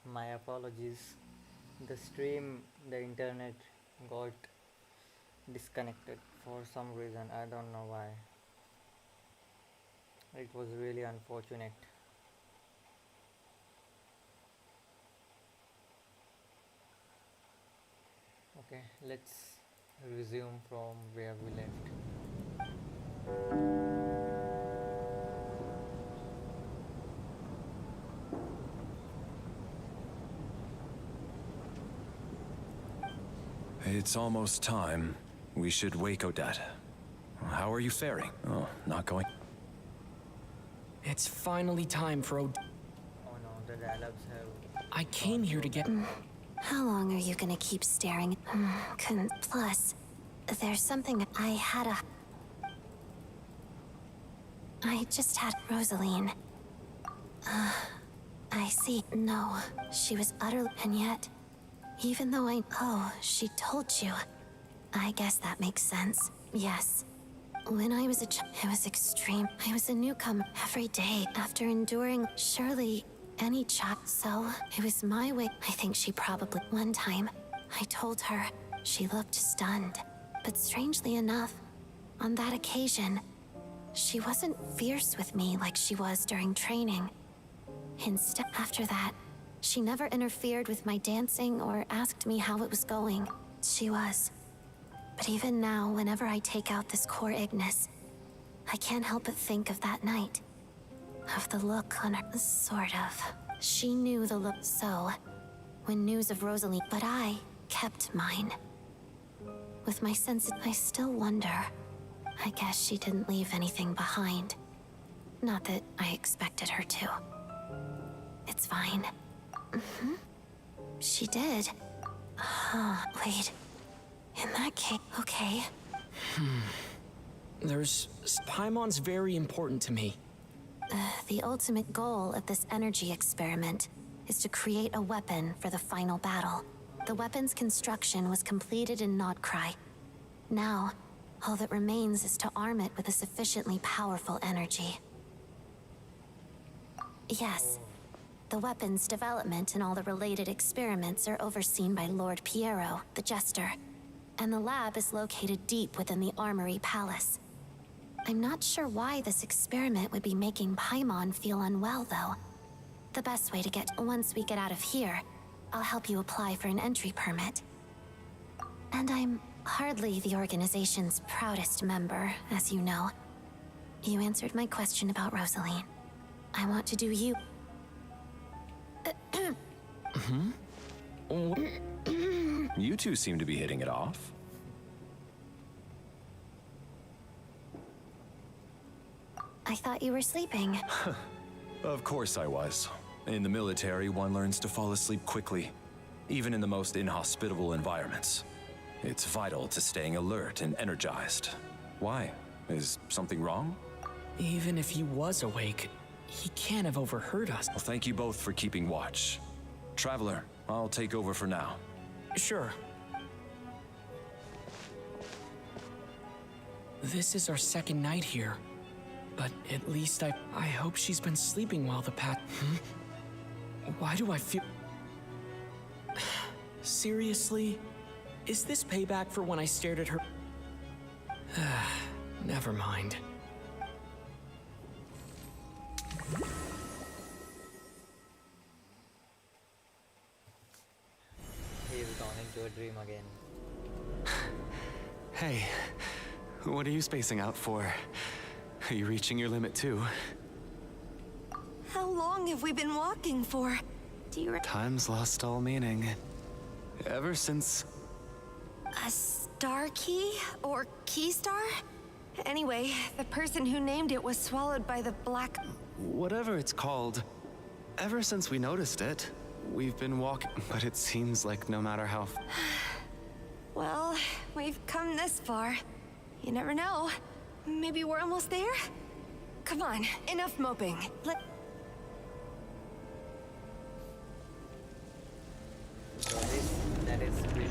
My apologies. The internet got disconnected for some reason. I don't know why. It was really unfortunate. Okay, let's resume from where we left. It's almost time. We should wake Odette. How are you faring? Oh, not going. It's finally time for Oh no, the dialogues have. I came here to get. How long are you gonna keep staring? Plus, there's something I just had Rosaline. I see. No, she was utterly. And yet, even though Oh, she told you. I guess that makes sense. Yes. When I was a child, it was extreme. I was a newcomer every day after enduring surely any child. So, it was my way. I think she probably. One time, I told her. She looked stunned. But strangely enough, on that occasion, she wasn't fierce with me like she was during training. Instead, after that, she never interfered with my dancing or asked me how it was going. She was. But even now, whenever I take out this core Ignis, I can't help but think of that night. Of the look on her. Sort of. She knew the look. So, when news of Rosalie. But I kept mine. With my sense, I still wonder. I guess she didn't leave anything behind. Not that I expected her to. It's fine. She did. Wait. In that case, okay. Paimon's very important to me. The ultimate goal of this energy experiment is to create a weapon for the final battle. The weapon's construction was completed in Nodcry. Now, all that remains is to arm it with a sufficiently powerful energy. Yes. The weapon's development and all the related experiments are overseen by Lord Piero, the Jester, and the lab is located deep within the Armory Palace. I'm not sure why this experiment would be making Paimon feel unwell, though. The best way to get once we get out of here, I'll help you apply for an entry permit. And I'm hardly the organization's proudest member, as you know. You answered my question about Rosaline. I want to do you. You two seem to be hitting it off. I thought you were sleeping. Of course I was. In the military, one learns to fall asleep quickly, even in the most inhospitable environments. It's vital to staying alert and energized. Why? Is something wrong? Even if he was awake, he can't have overheard us. Well, thank you both for keeping watch. Traveler, I'll take over for now. Sure. This is our second night here. But at least I hope she's been sleeping while the Why do I feel... Seriously? Is this payback for when I stared at her? Never mind. He's gone into a dream again. Hey, what are you spacing out for? Are you reaching your limit too? How long have we been walking for? Do you Time's lost all meaning. Ever since... A star key? Or key star? Anyway, the person who named it was swallowed by the black... Whatever it's called. Ever since we noticed it, we've been walking, but it seems like no matter how... Well, we've come this far. You never know. Maybe we're almost there? Come on, enough moping. So that is great.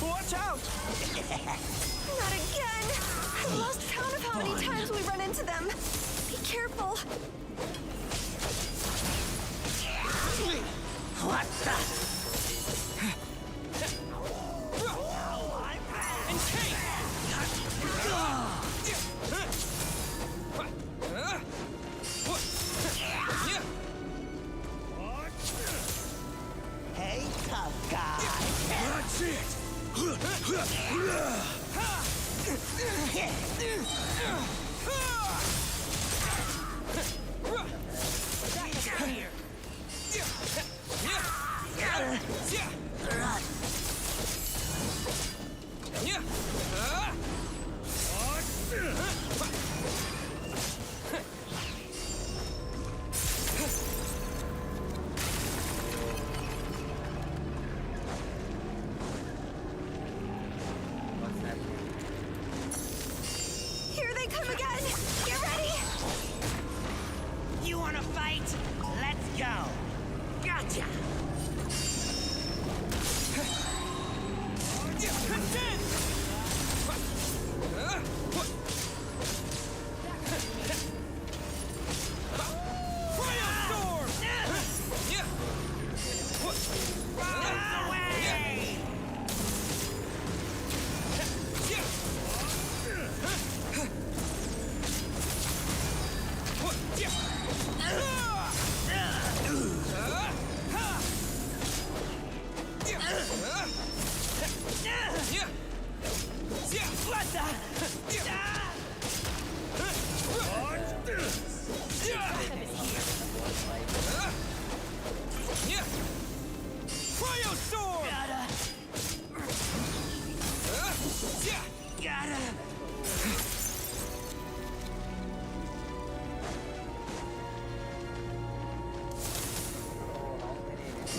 Watch out! Not again! I've lost count of how many times we run into them. Be careful. What the? Hey, tough guy. That's it. What's happening? Here they come again! Get ready! You wanna fight? Let's go. Gotcha.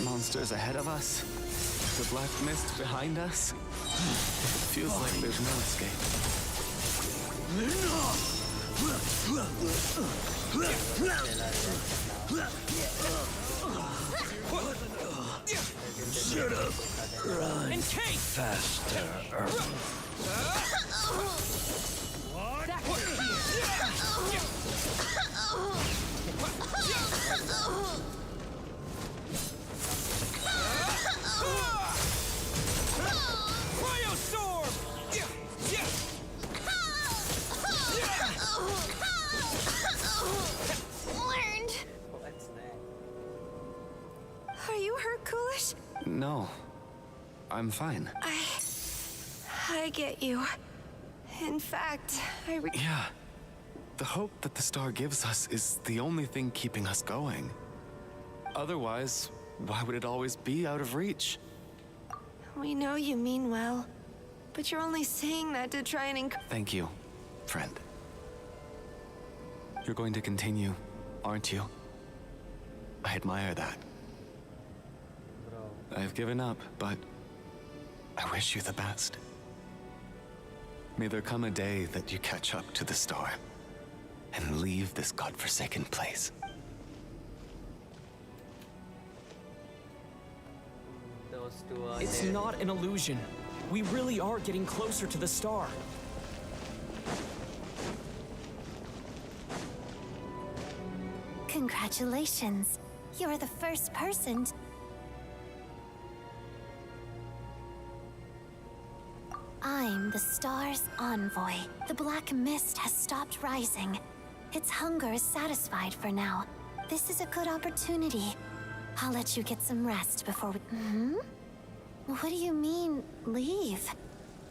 Monsters ahead of us. The black mist behind us. Feels like there's no escape. Shut up. Run. And faster. Learned! What's that? Are you hurt, Coolish? No. I'm fine. I get you. In fact, Yeah. The hope that the star gives us is the only thing keeping us going. Otherwise, why would it always be out of reach? We know you mean well, but you're only saying that to try and Thank you, friend. You're going to continue, aren't you? I admire that. Bro, I've given up, but I wish you the best. May there come a day that you catch up to the star and leave this godforsaken place. those two are It's there. not an illusion. We really are getting closer to the star. Congratulations. You're the first person. I'm the star's envoy. The black mist has stopped rising. Its hunger is satisfied for now. This is a good opportunity. I'll let you get some rest before we... What do you mean, leave?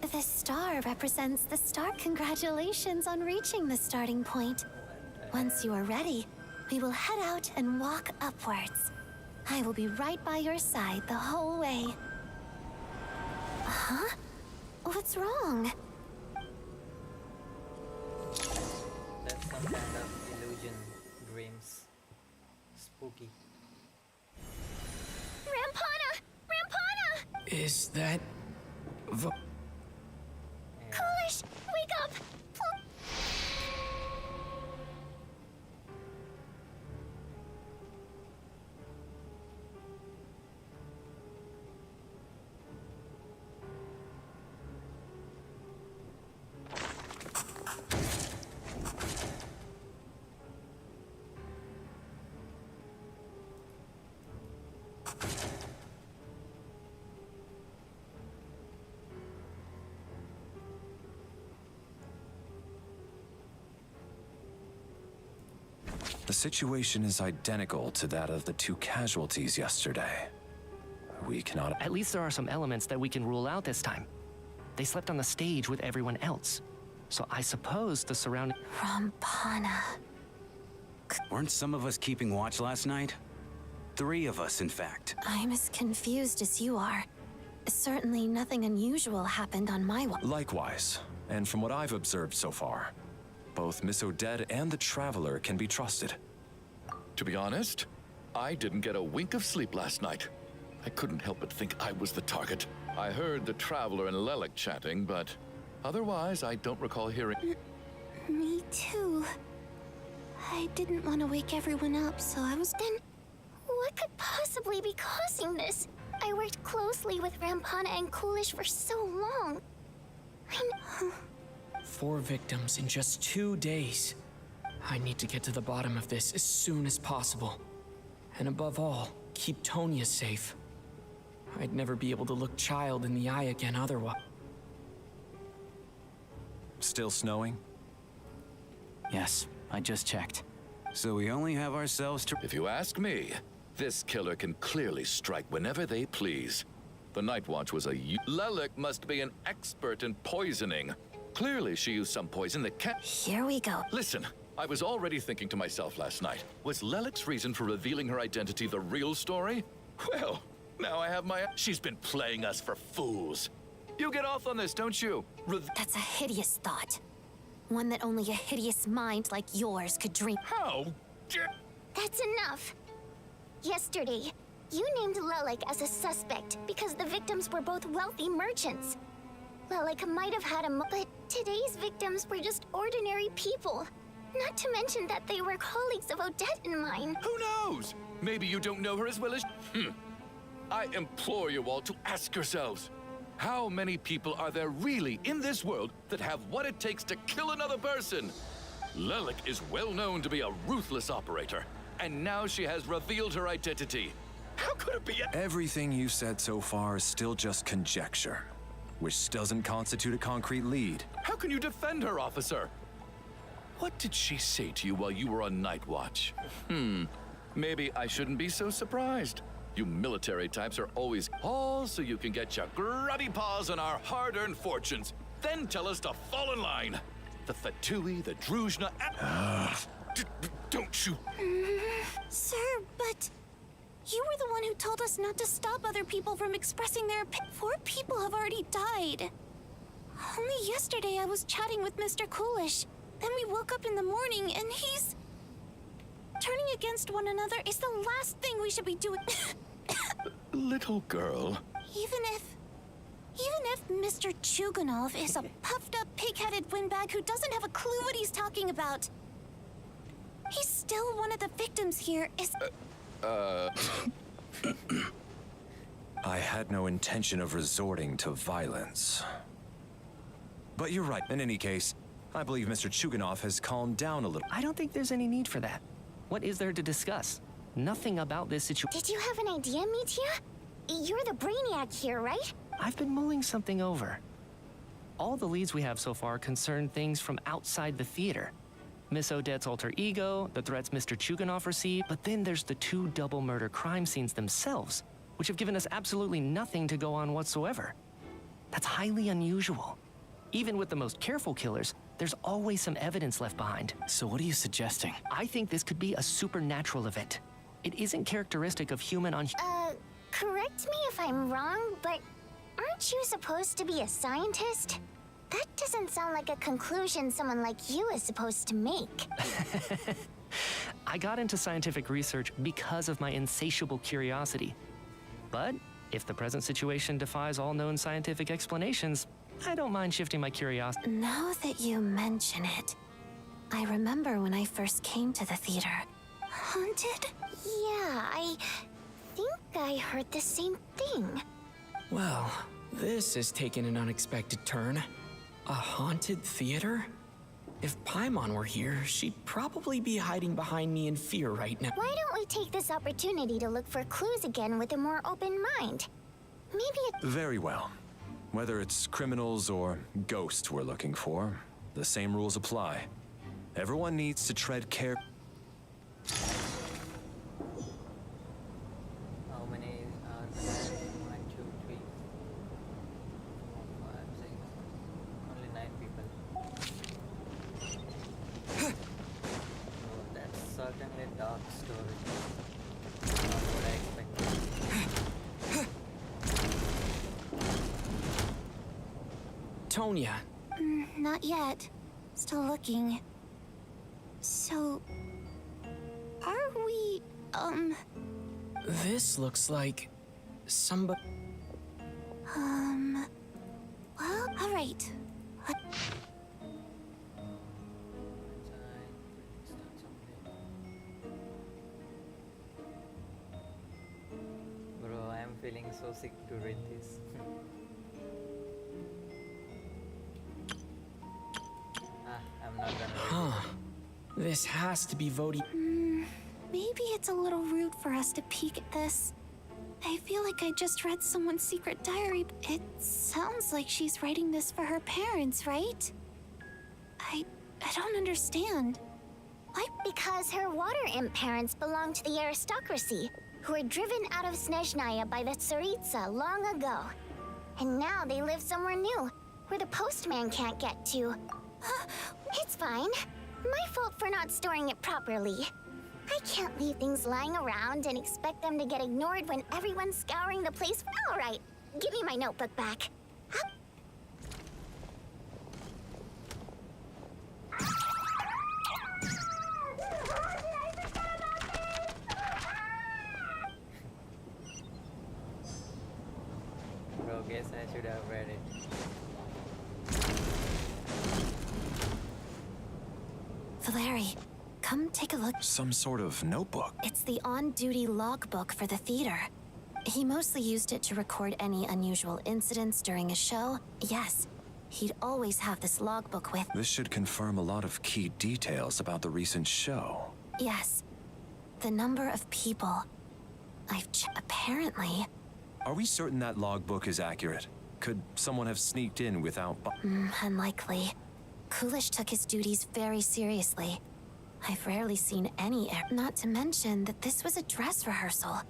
The star represents the star. Congratulations on reaching the starting point. Once you are ready, we will head out and walk upwards. I will be right by your side the whole way. Huh? What's wrong? That's some kind of illusion, dreams. Spooky. Rampana! Rampana! Is that... And Coolish, wake up! The situation is identical to that of the 2 casualties yesterday. We cannot... At least there are some elements that we can rule out this time. They slept on the stage with everyone else. So I suppose the surrounding... Rampana. Weren't some of us keeping watch last night? 3 of us, in fact. I'm as confused as you are. Certainly nothing unusual happened on my watch. Likewise, and from what I've observed so far, both Miss Odette and the Traveler can be trusted. To be honest, I didn't get a wink of sleep last night. I couldn't help but think I was the target. I heard the Traveler and Lelik chatting, but otherwise I don't recall hearing... Me too. I didn't want to wake everyone up, so I was... Then, what could possibly be causing this? I worked closely with Rampana and Coolish for so long. I know... 4 victims in just 2 days. I need to get to the bottom of this as soon as possible. And above all, keep Tonya safe. I'd never be able to look Child in the eye again otherwise. Still snowing? Yes, I just checked. So we only have ourselves to... If you ask me, this killer can clearly strike whenever they please. The Night Watch was a... Lelik must be an expert in poisoning. Clearly she used some poison that can't... Here we go. Listen, I was already thinking to myself last night, was Lelik's reason for revealing her identity the real story? Well, now I have my... She's been playing us for fools. You get off on this, don't you? That's a hideous thought. One that only a hideous mind like yours could dream. How? That's enough. Yesterday, you named Lelik as a suspect because the victims were both wealthy merchants. Lelik might have had but today's victims were just ordinary people. Not to mention that they were colleagues of Odette and mine. Who knows? Maybe you don't know her as well as... I implore you all to ask yourselves, how many people are there really in this world that have what it takes to kill another person? Lelik is well known to be a ruthless operator, and now she has revealed her identity. How could it be Everything you said so far is still just conjecture, which doesn't constitute a concrete lead. How can you defend her, officer? What did she say to you while you were on Night Watch? Maybe I shouldn't be so surprised. You military types are always all so you can get your grubby paws on our hard-earned fortunes. Then tell us to fall in line. The Fatui, the Druzhna, don't you... Sir, but... You were the one who told us not to stop other people from expressing their opinion. 4 people have already died. Only yesterday I was chatting with Mr. Coolish. Then we woke up in the morning and he's... Turning against one another is the last thing we should be doing. Little girl. Even if Mr. Chuganov is a puffed-up, pig-headed windbag who doesn't have a clue what he's talking about, he's still one of the victims here, I had no intention of resorting to violence. But you're right. In any case, I believe Mr. Chuganov has calmed down a little. I don't think there's any need for that. What is there to discuss? Nothing about this situation. Did you have an idea, Mitya? You're the brainiac here, right? I've been mulling something over. All the leads we have so far concern things from outside the theater. Miss Odette's alter ego, the threats Mr. Chuganov received, but then there's the 2 double murder crime scenes themselves, which have given us absolutely nothing to go on whatsoever. That's highly unusual. Even with the most careful killers, there's always some evidence left behind. So what are you suggesting? I think this could be a supernatural event. It isn't characteristic of human on... Correct me if I'm wrong, but aren't you supposed to be a scientist? That doesn't sound like a conclusion someone like you is supposed to make. I got into scientific research because of my insatiable curiosity. But if the present situation defies all known scientific explanations, I don't mind shifting my curiosity. Now that you mention it, I remember when I first came to the theater. Haunted? Yeah, I think I heard the same thing. Well, this has taken an unexpected turn. A haunted theater? If Paimon were here, she'd probably be hiding behind me in fear right now. Why don't we take this opportunity to look for clues again with a more open mind? Maybe Very well. Whether it's criminals or ghosts we're looking for, the same rules apply. Everyone needs to tread care. Tonya. Not yet. Still looking. So... are we, This looks like... somebody... well, alright. Bro, I'm feeling so sick to read this. I'm not gonna read Huh. This has to be Vodi. Maybe it's a little rude for us to peek at this. I feel like I just read someone's secret diary. It sounds like she's writing this for her parents, right? I don't understand. Why? Because her water imp parents belong to the aristocracy, who were driven out of Snezhnaya by the Tsaritsa long ago. And now they live somewhere new, where the postman can't get to. It's fine. My fault for not storing it properly. I can't leave things lying around and expect them to get ignored when everyone's scouring the place. All right, give me my notebook back. Bro, guess I should have read it. Valeri, come take a look. Some sort of notebook. It's the on-duty logbook for the theater. He mostly used it to record any unusual incidents during a show. Yes, he'd always have this logbook with... This should confirm a lot of key details about the recent show. Yes, the number of people. Apparently... Are we certain that logbook is accurate? Could someone have sneaked in without... Unlikely. Coolish took his duties very seriously. I've rarely seen any error. Not to mention that this was a dress rehearsal,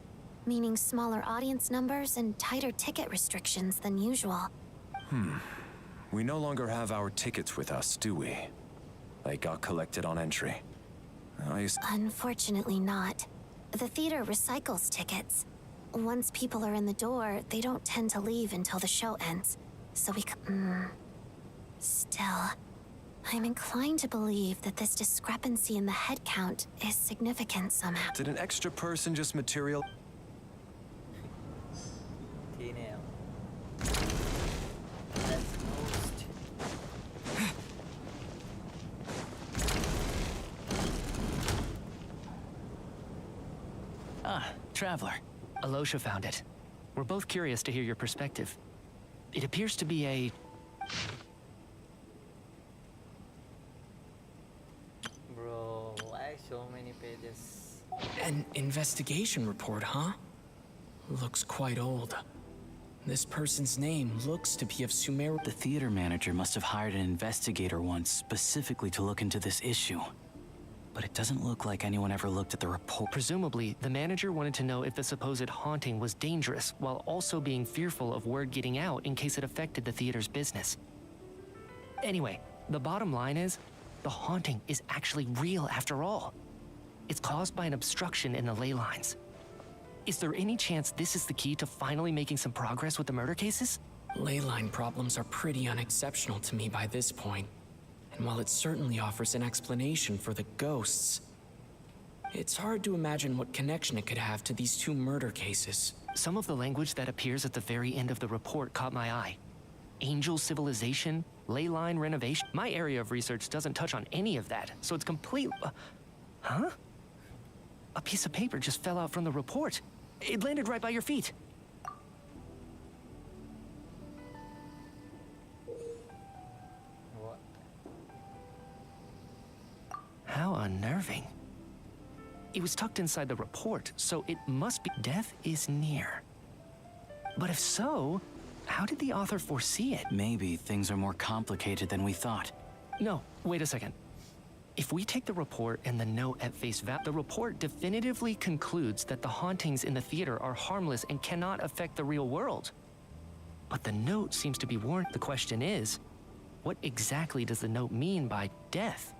meaning smaller audience numbers and tighter ticket restrictions than usual. We no longer have our tickets with us, do we? They got collected on entry. Unfortunately not. The theater recycles tickets. Once people are in the door, they don't tend to leave until the show ends. So we Still, I'm inclined to believe that this discrepancy in the head count is significant somehow. Did an extra person just material... T-nail. That's most. Traveler. Alosha found it. We're both curious to hear your perspective. It appears to be a... Bro, why so many pages? An investigation report, huh? Looks quite old. This person's name looks to be of Sumer... The theater manager must have hired an investigator once specifically to look into this issue. But it doesn't look like anyone ever looked at the report. Presumably, the manager wanted to know if the supposed haunting was dangerous, while also being fearful of word getting out in case it affected the theater's business. Anyway, the bottom line is, the haunting is actually real after all. It's caused by an obstruction in the ley lines. Is there any chance this is the key to finally making some progress with the murder cases? Ley line problems are pretty unexceptional to me by this point. And while it certainly offers an explanation for the ghosts, it's hard to imagine what connection it could have to these two murder cases. Some of the language that appears at the very end of the report caught my eye. Angel civilization, ley line renovation. My area of research doesn't touch on any of that, so it's complete... huh? A piece of paper just fell out from the report. It landed right by your feet. What? How unnerving. It was tucked inside the report, so it must be death is near. But if so, how did the author foresee it? Maybe things are more complicated than we thought. No, wait a second. If we take the report and the note at face value, the report definitively concludes that the hauntings in the theater are harmless and cannot affect the real world. But the note seems to be warned. The question is, what exactly does the note mean by death?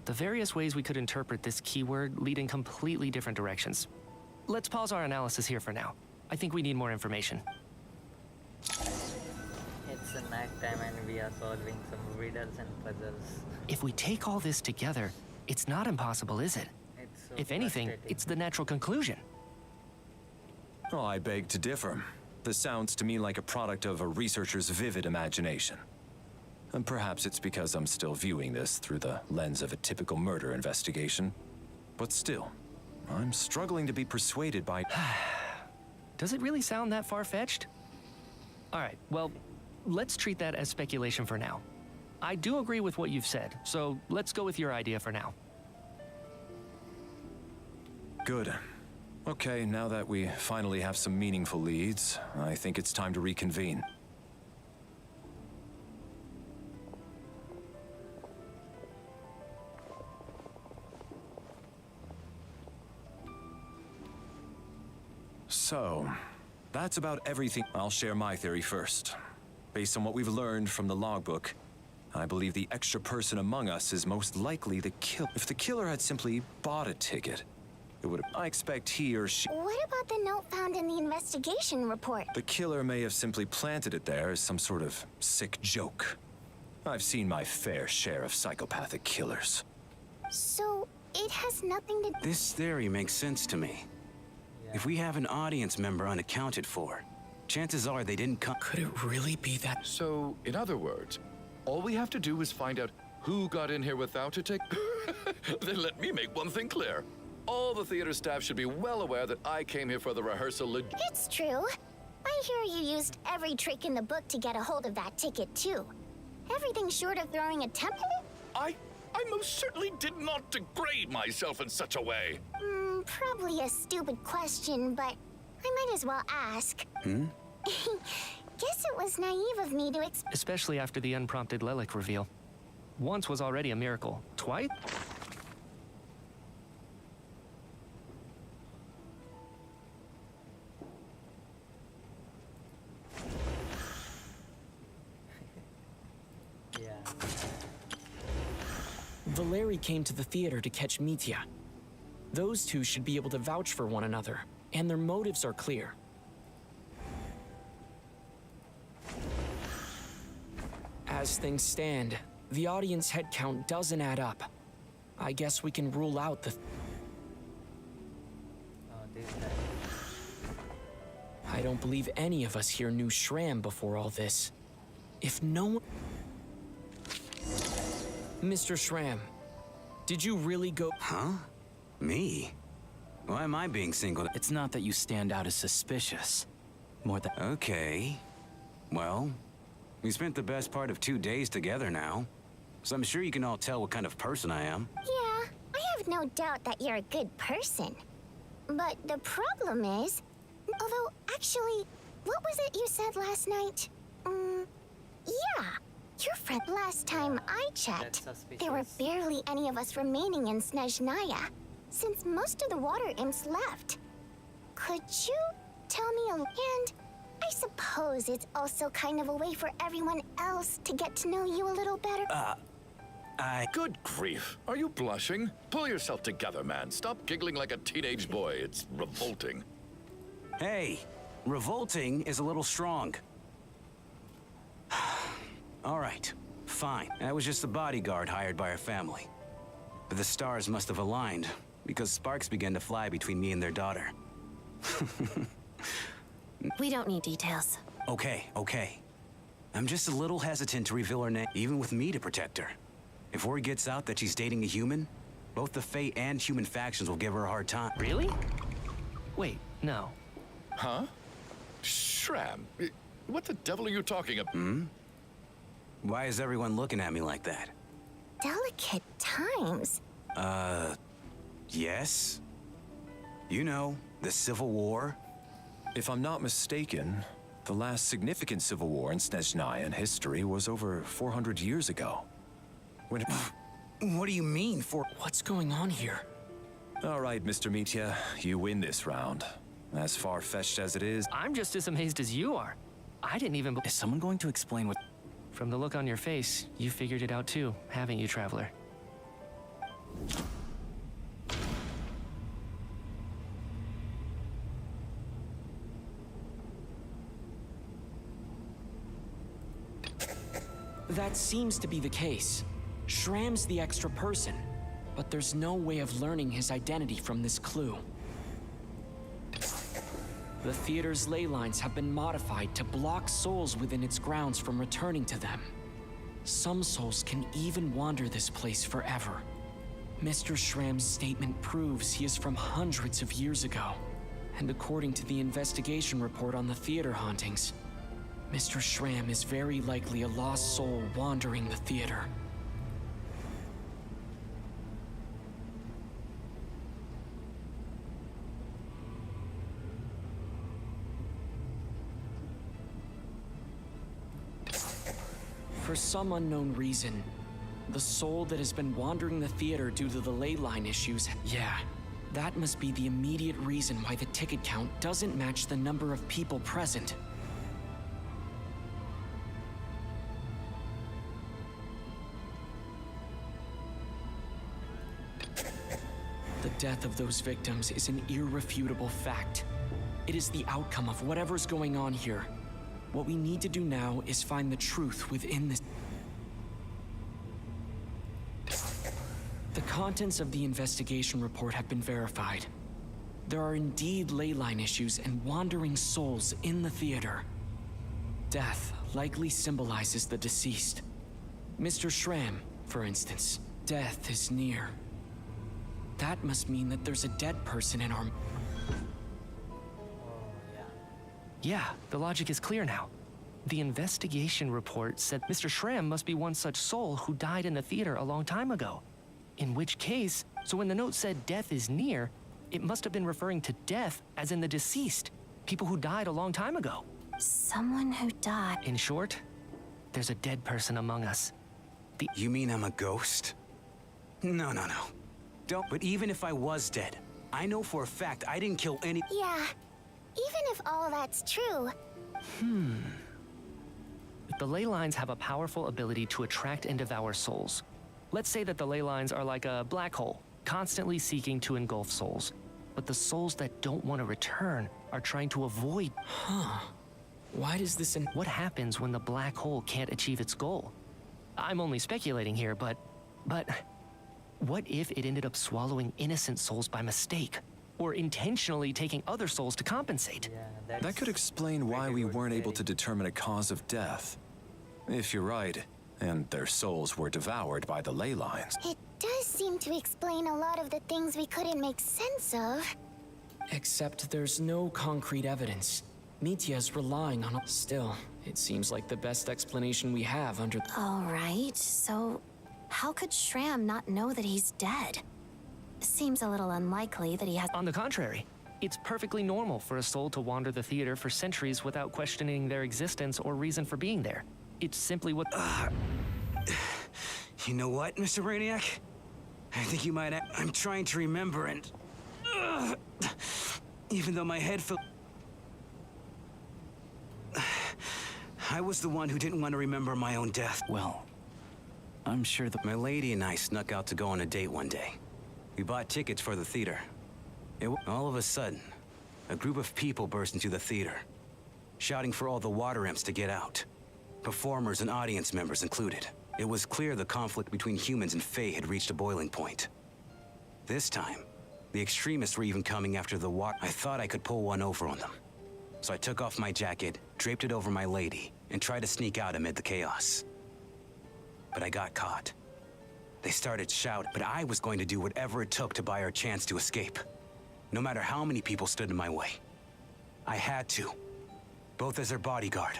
The various ways we could interpret this keyword lead in completely different directions. let's pause our analysis here for now. I think we need more information. It's a night time and we are solving some riddles and puzzles. If we take all this together, it's not impossible, is it? It's so If anything, frustrating. it's the natural conclusion. Oh, I beg to differ. This sounds to me like a product of a researcher's vivid imagination. And perhaps it's because I'm still viewing this through the lens of a typical murder investigation. But still, I'm struggling to be persuaded by... Does it really sound that far-fetched? All right, well, let's treat that as speculation for now. I do agree with what you've said, so let's go with your idea for now. Good. Okay, now that we finally have some meaningful leads, I think it's time to reconvene. So, that's about everything. I'll share my theory first. Based on what we've learned from the logbook, I believe the extra person among us is most likely the killer. If the killer had simply bought a ticket, it would have... I expect he or she... What about the note found in the investigation report? The killer may have simply planted it there as some sort of sick joke. I've seen my fair share of psychopathic killers. So, it has nothing to... This theory makes sense to me. If we have an audience member unaccounted for, chances are they didn't come. Could it really be that? So, in other words, all we have to do is find out who got in here without a ticket. Then let me make one thing clear. All the theater staff should be well aware that I came here for the rehearsal. It's true. I hear you used every trick in the book to get a hold of that ticket, too. Everything short of throwing a temper? I most certainly did not degrade myself in such a way. Probably a stupid question, but I might as well ask. Guess it was naive of me to Especially after the unprompted Lelik reveal. Once was already a miracle. Twice? Yeah. Valeri came to the theater to catch Mitya. Those two should be able to vouch for one another, and their motives are clear. As things stand, the audience head count doesn't add up. I guess we can rule out the... Oh, this guy. I don't believe any of us here knew Shram before all this. If no one... Mr. Shram, did you really go... Huh? Me? Why am I being singled? It's not that you stand out as suspicious. More than... Okay. Well, we spent the best part of 2 days together now. So I'm sure you can all tell what kind of person I am. Yeah, I have no doubt that you're a good person. But the problem is... Although, actually, what was it you said last night? Yeah. Your friend... Last time I checked, there were barely any of us remaining in Snezhnaya, since most of the water imps left. Could you tell me and I suppose it's also kind of a way for everyone else to get to know you a little better. Good grief. Are you blushing? Pull yourself together, man. Stop giggling like a teenage boy. It's revolting. Hey, revolting is a little strong. All right, fine. I was just a bodyguard hired by our family. But the stars must have aligned, because sparks began to fly between me and their daughter. We don't need details. Okay. I'm just a little hesitant to reveal her name, even with me to protect her. If word gets out that she's dating a human, both the Fae and human factions will give her a hard time. Really? Wait, no. Huh? Shram, what the devil are you talking about? Why is everyone looking at me like that? Delicate times. Yes? You know, the Civil War? If I'm not mistaken, the last significant civil war in Snezhnaya in history was over 400 years ago. When... What do you mean, What's going on here? All right, Mr. Mitya, you win this round. As far-fetched as it is... I'm just as amazed as you are. I didn't even... Is someone going to explain what... From the look on your face, you figured it out too, haven't you, Traveler? That seems to be the case. Shram's the extra person, but there's no way of learning his identity from this clue. The theater's ley lines have been modified to block souls within its grounds from returning to them. Some souls can even wander this place forever. Mr. Shram's statement proves he is from hundreds of years ago. And according to the investigation report on the theater hauntings, Mr. Shram is very likely a lost soul wandering the theater. For some unknown reason, the soul that has been wandering the theater due to the ley line issues, yeah, that must be the immediate reason why the ticket count doesn't match the number of people present. The death of those victims is an irrefutable fact. It is the outcome of whatever's going on here. What we need to do now is find the truth within this. The contents of the investigation report have been verified. There are indeed ley line issues and wandering souls in the theater. Death likely symbolizes the deceased. Mr. Shram, for instance, death is near. That must mean that there's a dead person in our... Yeah, the logic is clear now. The investigation report said Mr. Shram must be one such soul who died in the theater a long time ago. In which case, so when the note said death is near, it must have been referring to death as in the deceased, people who died a long time ago. Someone who died. In short, there's a dead person among us. You mean I'm a ghost? No. Don't. But even if I was dead, I know for a fact I didn't kill any... Yeah, even if all that's true. The ley lines have a powerful ability to attract and devour souls. Let's say that the ley lines are like a black hole, constantly seeking to engulf souls. But the souls that don't want to return are trying to avoid... Why does this... What happens when the black hole can't achieve its goal? I'm only speculating here, but... What if it ended up swallowing innocent souls by mistake? Or intentionally taking other souls to compensate? Yeah, That could explain why we weren't able to determine a cause of death. If you're right, and their souls were devoured by the ley lines. It does seem to explain a lot of the things we couldn't make sense of. Except there's no concrete evidence. Mitya's relying on... Still, it seems like the best explanation we have under... All right, so how could Shram not know that he's dead? Seems a little unlikely that he has... On the contrary, it's perfectly normal for a soul to wander the theater for centuries without questioning their existence or reason for being there. It's simply what... You know what, Mr. Brainiac? I think you might... I'm trying to remember and... Even though my head felt... I was the one who didn't want to remember my own death. Well, I'm sure that... My lady and I snuck out to go on a date one day. We bought tickets for the theater. All of a sudden, a group of people burst into the theater, shouting for all the water imps to get out. Performers and audience members included. It was clear the conflict between humans and Fae had reached a boiling point. This time, the extremists were even coming after the water. I thought I could pull one over on them. So I took off my jacket, draped it over my lady, and tried to sneak out amid the chaos. But I got caught. They started shouting, but I was going to do whatever it took to buy her a chance to escape. No matter how many people stood in my way. I had to. Both as their bodyguard.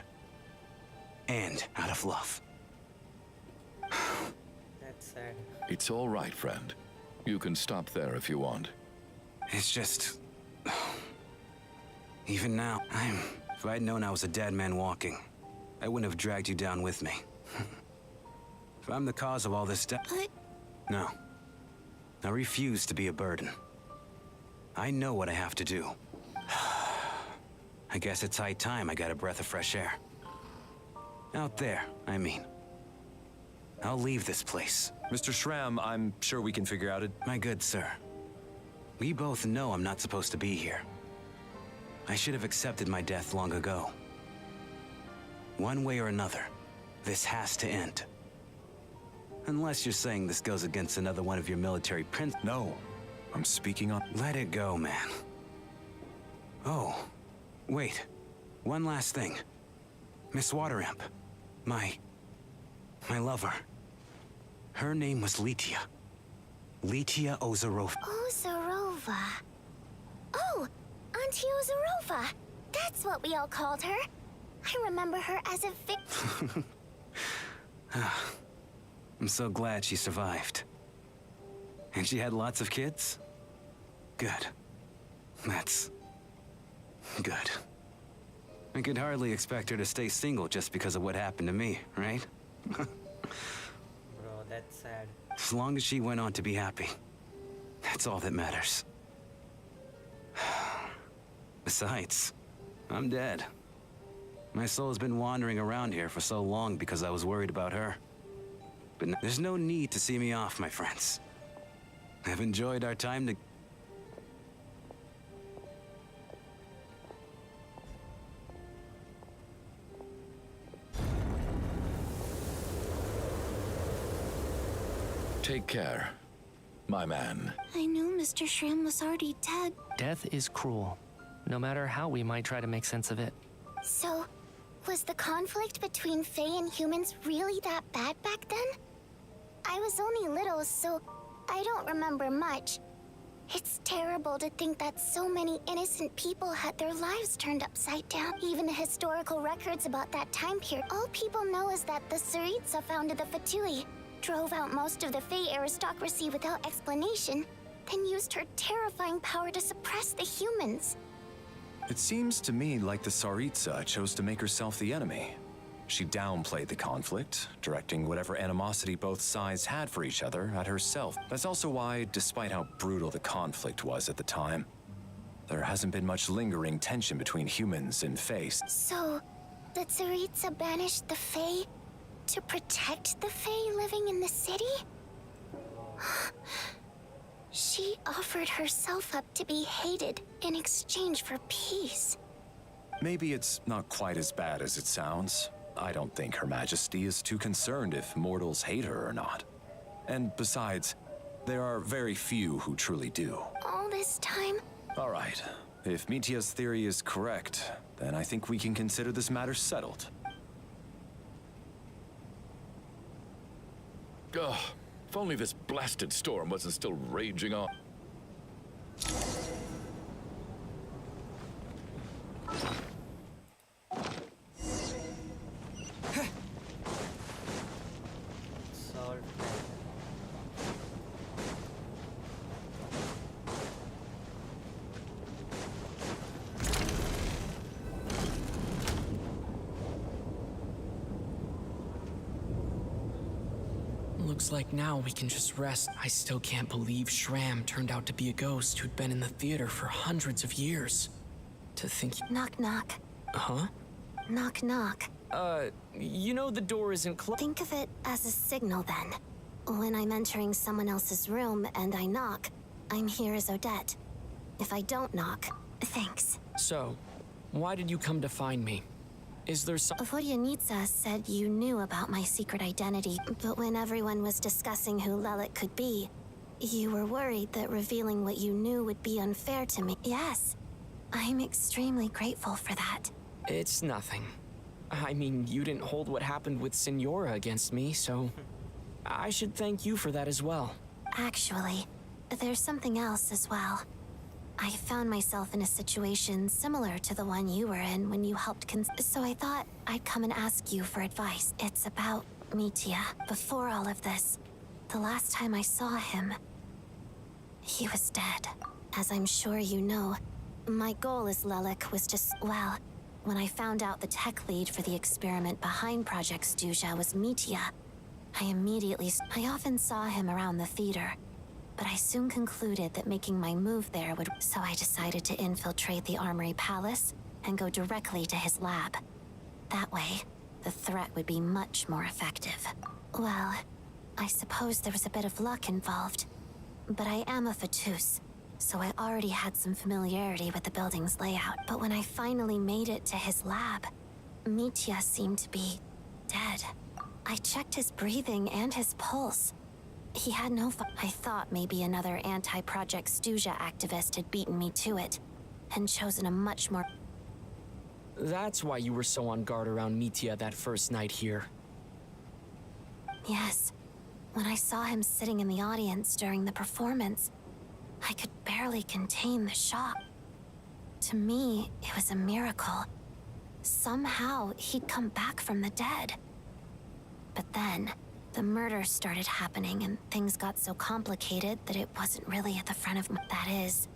And out of love. That's sad. It's all right, friend. You can stop there if you want. It's just... Even now, if I'd known I was a dead man walking, I wouldn't have dragged you down with me. If I'm the cause of all this death... No. I refuse to be a burden. I know what I have to do. I guess it's high time I got a breath of fresh air. Out there, I mean. I'll leave this place. Mr. Shram, I'm sure we can figure out it. My good sir. We both know I'm not supposed to be here. I should have accepted my death long ago. One way or another, This has to end. Unless you're saying this goes against another one of your military principles. No, I'm speaking on. Let it go, man. Oh, wait. One last thing. Miss Wateramp. My lover. Her name was Litia. Litia Ozarova. Ozarova. Oh, Auntie Ozarova. That's what we all called her. I remember her as a victim. I'm so glad she survived. And she had lots of kids? Good. That's good. I could hardly expect her to stay single just because of what happened to me, right? Bro, that's sad. As long as she went on to be happy, that's all that matters. Besides, I'm dead. My soul's been wandering around here for so long because I was worried about her. But there's no need to see me off, my friends. I've enjoyed our time to... Take care, my man. I knew Mr. Shram was already dead. Death is cruel, no matter how we might try to make sense of it. So, was the conflict between Fae and humans really that bad back then? I was only little, so I don't remember much. It's terrible to think that so many innocent people had their lives turned upside down. Even the historical records about that time period. All people know is that the Tsaritsa founded the Fatui, drove out most of the Fae aristocracy without explanation, then used her terrifying power to suppress the humans. It seems to me like the Tsaritsa chose to make herself the enemy. She downplayed the conflict, directing whatever animosity both sides had for each other at herself. That's also why, despite how brutal the conflict was at the time, there hasn't been much lingering tension between humans and Fae. So, the Tsaritsa banished the Fae to protect the Fae living in the city? She offered herself up to be hated in exchange for peace. Maybe it's not quite as bad as it sounds. I don't think Her Majesty is too concerned if mortals hate her or not. And besides, there are very few who truly do. All this time? All right. If Mitia's theory is correct, then I think we can consider this matter settled. Ugh, if only this blasted storm wasn't still raging on. Salt. Looks like now we can just rest. I still can't believe Shram turned out to be a ghost who'd been in the theater for hundreds of years. To think... Knock, knock. Huh? Knock, knock. You know the door isn't closed. Think of it as a signal then. When I'm entering someone else's room and I knock, I'm here as Odette. If I don't knock, thanks. So, why did you come to find me? Is there some... Vodyanitsa said you knew about my secret identity, but when everyone was discussing who Lelik could be, you were worried that revealing what you knew would be unfair to me. Yes, I'm extremely grateful for that. It's nothing. I mean, you didn't hold what happened with Signora against me, so... I should thank you for that as well. Actually, there's something else as well. I found myself in a situation similar to the one you were in when you helped so I thought I'd come and ask you for advice. It's about Mitia. Before all of this, the last time I saw him, he was dead. As I'm sure you know, my goal as Lelik was just, well, when I found out the tech lead for the experiment behind Project Stuja was Mitia, I often saw him around the theater. But I soon concluded that making my move there would... So I decided to infiltrate the Armory Palace and go directly to his lab. That way, the threat would be much more effective. Well, I suppose there was a bit of luck involved. But I am a Fatus, so I already had some familiarity with the building's layout. But when I finally made it to his lab, Mitia seemed to be dead. I checked his breathing and his pulse. He had no I thought maybe another anti-Project Stuja activist had beaten me to it, and chosen a much more... That's why you were so on guard around Mitya that first night here. Yes. When I saw him sitting in the audience during the performance, I could barely contain the shock. To me, it was a miracle. Somehow, he'd come back from the dead. But then, the murders started happening and things got so complicated that it wasn't really at the front of that is,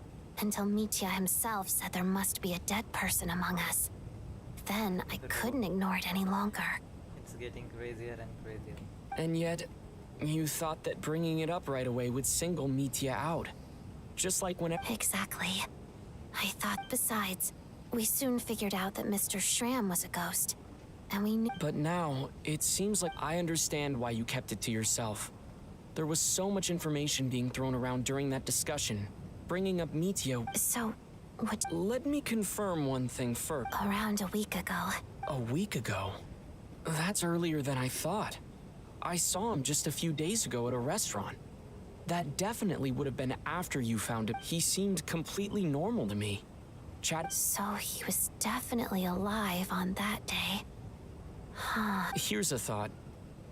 until Mitya himself said there must be a dead person among us. Then, I couldn't ignore it any longer. It's getting crazier and crazier. And yet, you thought that bringing it up right away would single Mitya out. Just like when... Exactly. I thought besides, we soon figured out that Mr. Shram was a ghost. And we knew... But now, it seems like I understand why you kept it to yourself. There was so much information being thrown around during that discussion. Bringing up Mitya... So, what... Let me confirm one thing first. Around a week ago. A week ago? That's earlier than I thought. I saw him just a few days ago at a restaurant. That definitely would have been after you found him. He seemed completely normal to me. So he was definitely alive on that day. Huh. Here's a thought.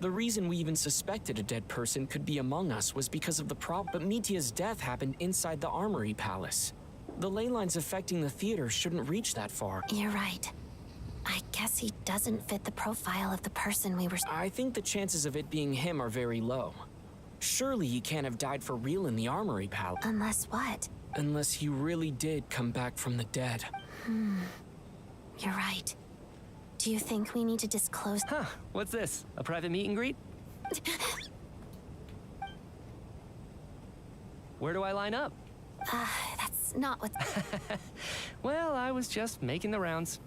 The reason we even suspected a dead person could be among us was because of the problem. But Mitya's death happened inside the Armory Palace. The ley lines affecting the theater shouldn't reach that far. You're right. I guess he doesn't fit the profile of the person we were... I think the chances of it being him are very low. Surely he can't have died for real in the Armory Palace. Unless what? Unless he really did come back from the dead. You're right. Do you think we need to disclose... Huh, what's this? A private meet and greet? Where do I line up? That's not what... Well, I was just making the rounds.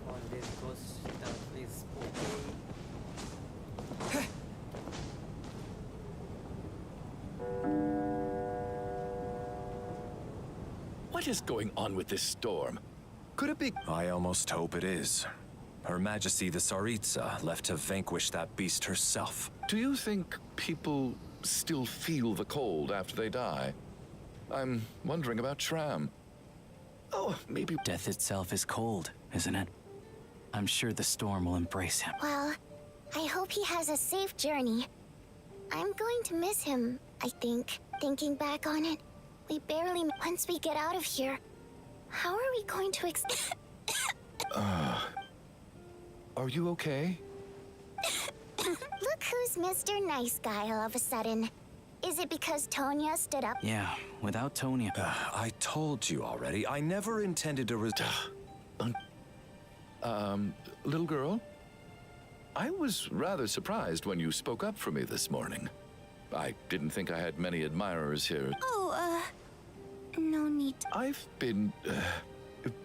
All this ghost stuff is okay. What is going on with this storm? Could it be... I almost hope it is. Her Majesty the Tsaritsa left to vanquish that beast herself. Do you think people still feel the cold after they die? I'm wondering about Shram. Oh, maybe... Death itself is cold, isn't it? I'm sure the storm will embrace him. Well, I hope he has a safe journey. I'm going to miss him, I think. Thinking back on it, we barely... Once we get out of here, how are we going to Are you okay? Look who's Mr. Nice Guy all of a sudden. Is it because Tonya stood up? Yeah, without Tonya... I told you already, I never intended to Little girl? I was rather surprised when you spoke up for me this morning. I didn't think I had many admirers here. Oh, no need. I've been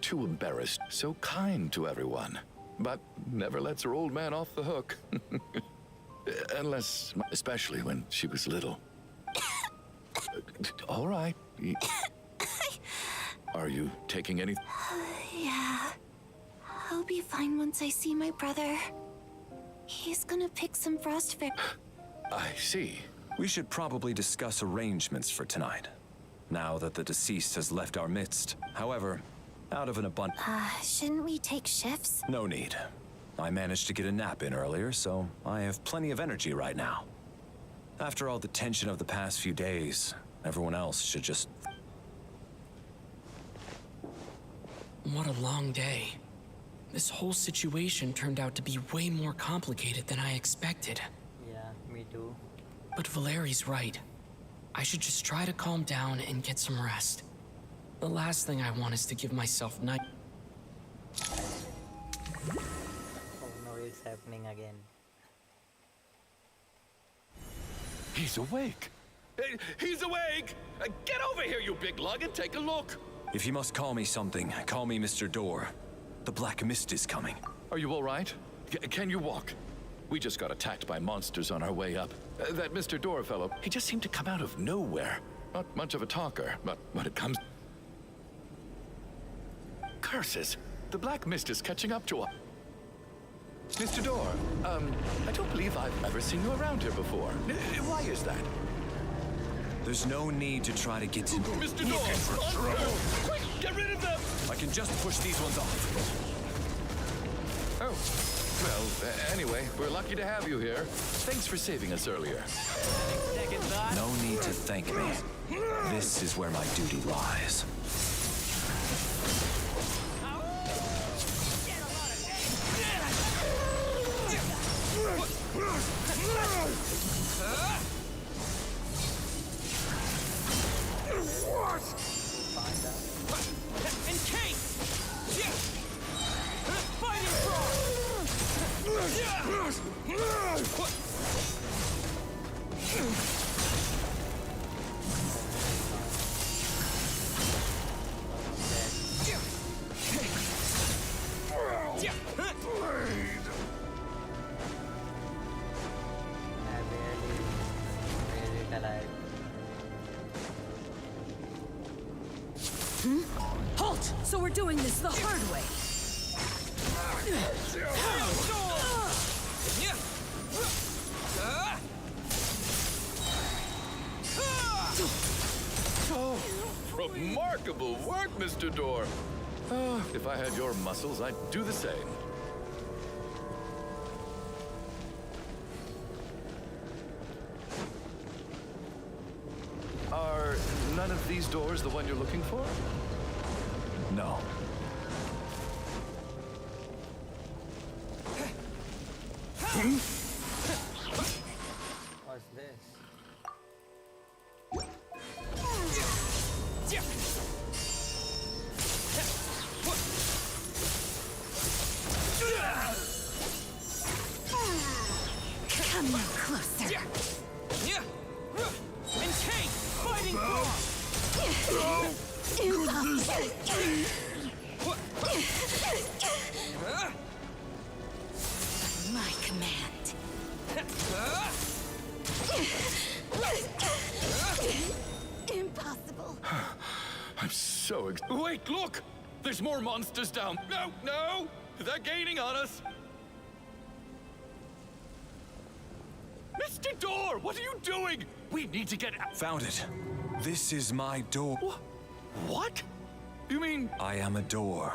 too embarrassed. So kind to everyone, but never lets her old man off the hook. Unless, especially when she was little. All right. Are you taking any? Yeah. I'll be fine once I see my brother. He's gonna pick some frost fair. I see. We should probably discuss arrangements for tonight, now that the deceased has left our midst. However, out of an abundance... Shouldn't we take shifts? No need. I managed to get a nap in earlier, so I have plenty of energy right now. After all the tension of the past few days, everyone else should just... What a long day. This whole situation turned out to be way more complicated than I expected. Yeah, me too. But Valeri's right. I should just try to calm down and get some rest. The last thing I want is to give myself night... Oh no, it's happening again. He's awake. He's awake! Get over here, you big lug, and take a look. If you must call me something, call me Mr. Door. The Black Mist is coming. Are you all right? Can you walk? We just got attacked by monsters on our way up. That Mr. Door fellow, he just seemed to come out of nowhere. not much of a talker, but when it comes... Curses! The black mist is catching up to us. Mr. Door, I don't believe I've ever seen you around here before. Why is that? There's no need to try to get to... Mr. Door! Quick, get rid of them! I can just push these ones off. Oh, well, anyway, we're lucky to have you here. Thanks for saving us earlier. No need to thank me. This is where my duty lies. Halt! So we're doing this the hard way. Oh, remarkable work, Mr. Door. If I had your muscles, I'd do the same. Are none of these doors the one you're looking for? No. What's this? Come no closer. And Kate, fighting My command. Impossible. I'm so Wait, look! There's more monsters down. No, no! They're gaining on us. Mr. Door, what are you doing? We need to get out. Found it. This is my door. What? You mean... I am a door.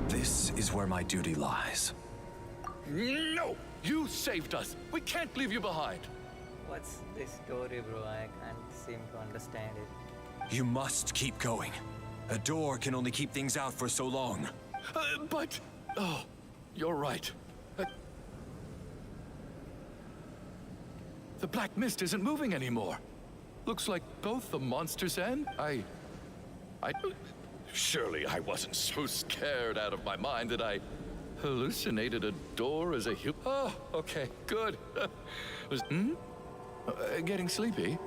This is where my duty lies. No! You saved us. We can't leave you behind. What's this story, bro? I can't seem to understand it. You must keep going. A door can only keep things out for so long. But... Oh, you're right. The black mist isn't moving anymore. Looks like both the monsters and I... Surely I wasn't so scared out of my mind that I hallucinated a door as a human. Oh, okay, good. Getting sleepy?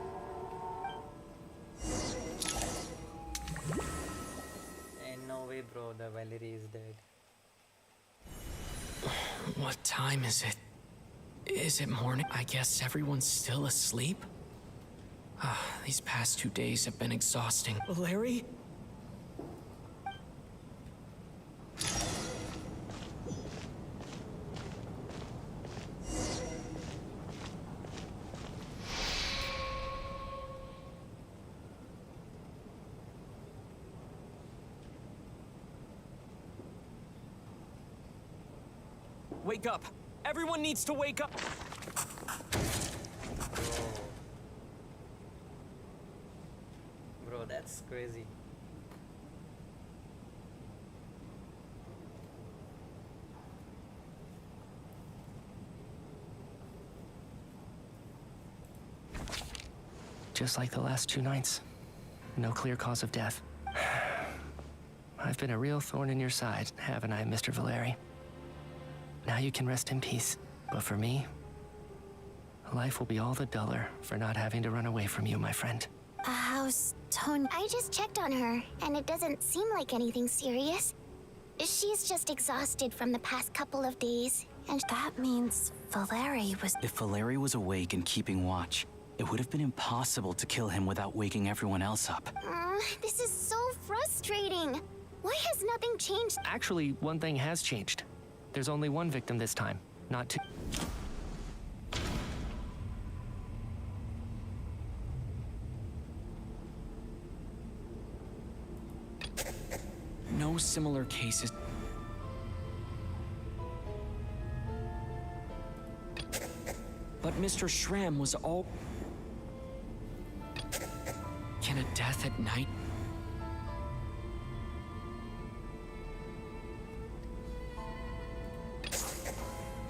Ain't no way, bro. The Valerie is dead. What time is it? Is it morning? I guess everyone's still asleep? These past 2 days have been exhausting. Larry? Wake up! Everyone needs to wake up! Bro, that's crazy. Just like the last 2 nights. No clear cause of death. I've been a real thorn in your side, haven't I, Mr. Valeri? Now you can rest in peace. But for me, life will be all the duller for not having to run away from you, my friend. How's Tony? I just checked on her, and it doesn't seem like anything serious. She's just exhausted from the past couple of days, and that means Valeri was... If Valeri was awake and keeping watch, It would have been impossible to kill him without waking everyone else up. This is so frustrating. Why has nothing changed? Actually, one thing has changed. There's only one victim this time, not two. No similar cases. But Mr. Schramm was all... Can a death at night?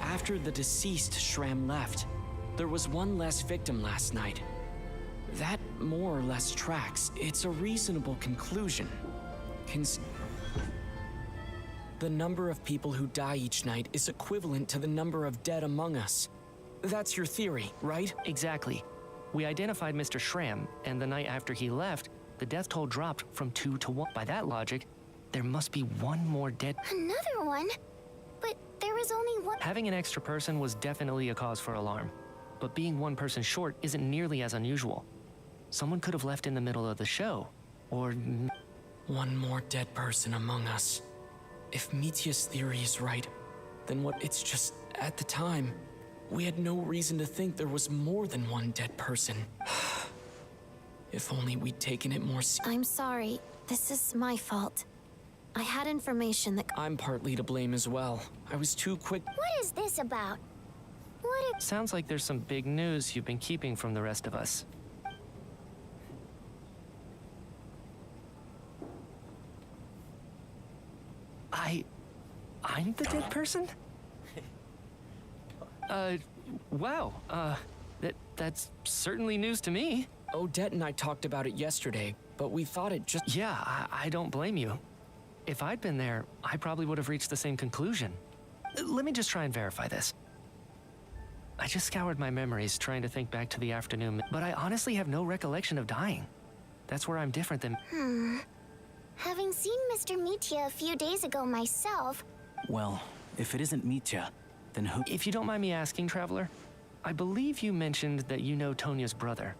After the deceased Schramm left, there was one less victim last night. That more or less tracks. It's a reasonable conclusion. The number of people who die each night is equivalent to the number of dead among us. That's your theory, right? Exactly. We identified Mr. Schramm, and the night after he left, the death toll dropped from 2 to 1. By that logic, there must be one more dead. Another one? But there was only one. Having an extra person was definitely a cause for alarm, but being one person short isn't nearly as unusual. Someone could have left in the middle of the show, or... One more dead person among us. If Mitya's theory is right, then what? It's just, at the time, we had no reason to think there was more than one dead person. If only we'd taken it more I'm sorry. This is my fault. I had information that... I'm partly to blame as well. I was too quick. What is this about? Sounds like there's some big news you've been keeping from the rest of us. I'm the dead person? Wow, that's certainly news to me. Odette and I talked about it yesterday, but we thought it just... Yeah, I don't blame you. If I'd been there, I probably would have reached the same conclusion. Let me just try and verify this. I just scoured my memories trying to think back to the afternoon, but I honestly have no recollection of dying. That's where I'm different than... Having seen Mr. Mitya a few days ago myself... Well, if it isn't Mitya, then who... If you don't mind me asking, Traveler, I believe you mentioned that you know Tonya's brother.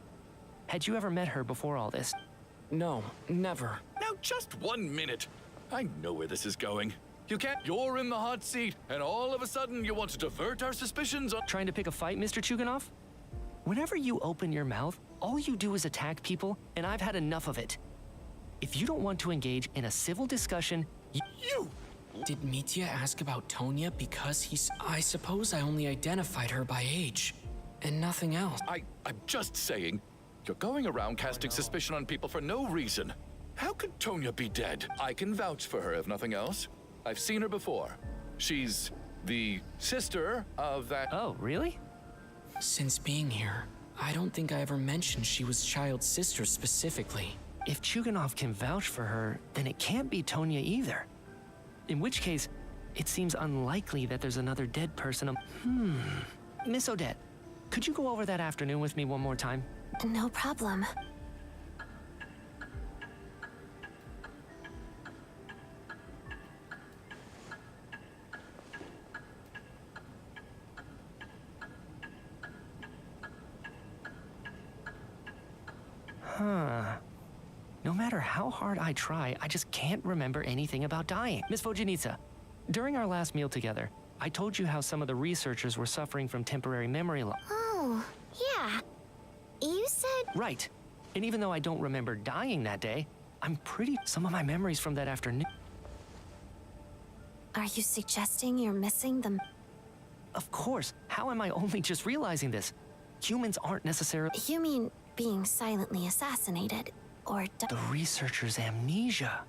Had you ever met her before all this? No, never. Now, just 1 minute. I know where this is going. You can't. You're in the hot seat, and all of a sudden you want to divert our suspicions on... Trying to pick a fight, Mr. Chuganov? Whenever you open your mouth, all you do is attack people, and I've had enough of it. If you don't want to engage in a civil discussion, you... Did Mitya ask about Tonya because he's... I suppose I only identified her by age, and nothing else. I'm just saying, you're going around casting suspicion on people for no reason. How could Tonya be dead? I can vouch for her, if nothing else. I've seen her before. She's the sister of that... Oh, really? Since being here, I don't think I ever mentioned she was Child's sister specifically. If Chuganov can vouch for her, then it can't be Tonya either. In which case, it seems unlikely that there's another dead person. Miss Odette, could you go over that afternoon with me one more time? No problem. No matter how hard I try, I just can't remember anything about dying. Miss Vojanitsa, during our last meal together, I told you how some of the researchers were suffering from temporary memory loss. Oh, yeah. You said... Right. And even though I don't remember dying that day, I'm pretty... Some of my memories from that afternoon... Are you suggesting you're missing them? Of course. How am I only just realizing this? Humans aren't necessarily... You mean being silently assassinated? Or the researcher's amnesia.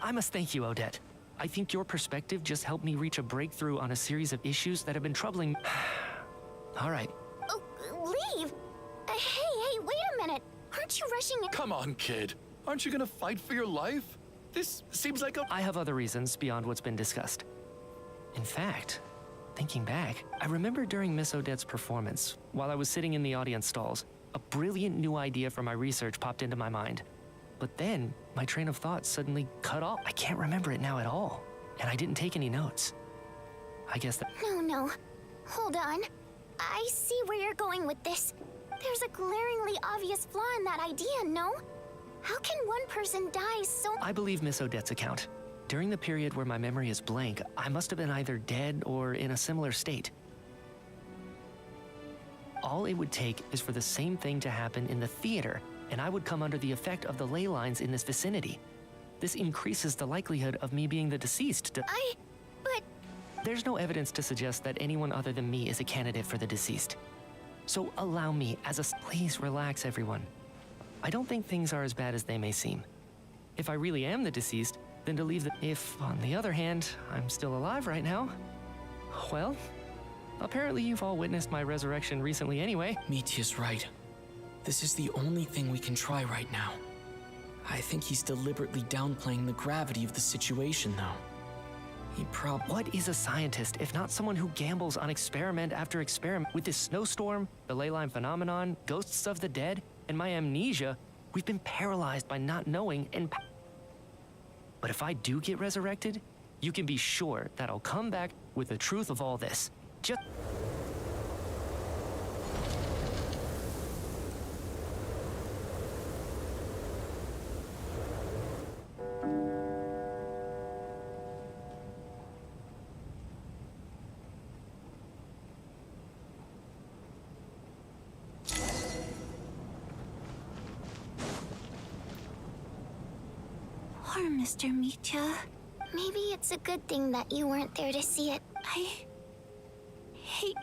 I must thank you, Odette. I think your perspective just helped me reach a breakthrough on a series of issues that have been troubling me. All right. Oh, leave! Hey, wait a minute! Aren't you rushing it? Come on, kid. Aren't you gonna fight for your life? This seems like a... I have other reasons beyond what's been discussed. In fact, thinking back, I remember during Miss Odette's performance, while I was sitting in the audience stalls, a brilliant new idea for my research popped into my mind. But then, my train of thought suddenly cut off. I can't remember it now at all, and I didn't take any notes. I guess that... No. Hold on. I see where you're going with this. There's a glaringly obvious flaw in that idea, no? How can one person die so... I believe Miss Odette's account. During the period where my memory is blank, I must have been either dead or in a similar state. All it would take is for the same thing to happen in the theater, and I would come under the effect of the ley lines in this vicinity. This increases the likelihood of me being the deceased. But... There's no evidence to suggest that anyone other than me is a candidate for the deceased. So allow me as a... Please relax, everyone. I don't think things are as bad as they may seem. If I really am the deceased, then to leave the... If, on the other hand, I'm still alive right now, well, apparently you've all witnessed my resurrection recently anyway. Mitya's right. This is the only thing we can try right now. I think he's deliberately downplaying the gravity of the situation, though. What is a scientist if not someone who gambles on experiment after experiment? With this snowstorm, the ley line phenomenon, ghosts of the dead, and my amnesia, we've been paralyzed by not knowing and... But if I do get resurrected, you can be sure that I'll come back with the truth of all this. Just... Poor Mr. Mitya. Maybe it's a good thing that you weren't there to see it.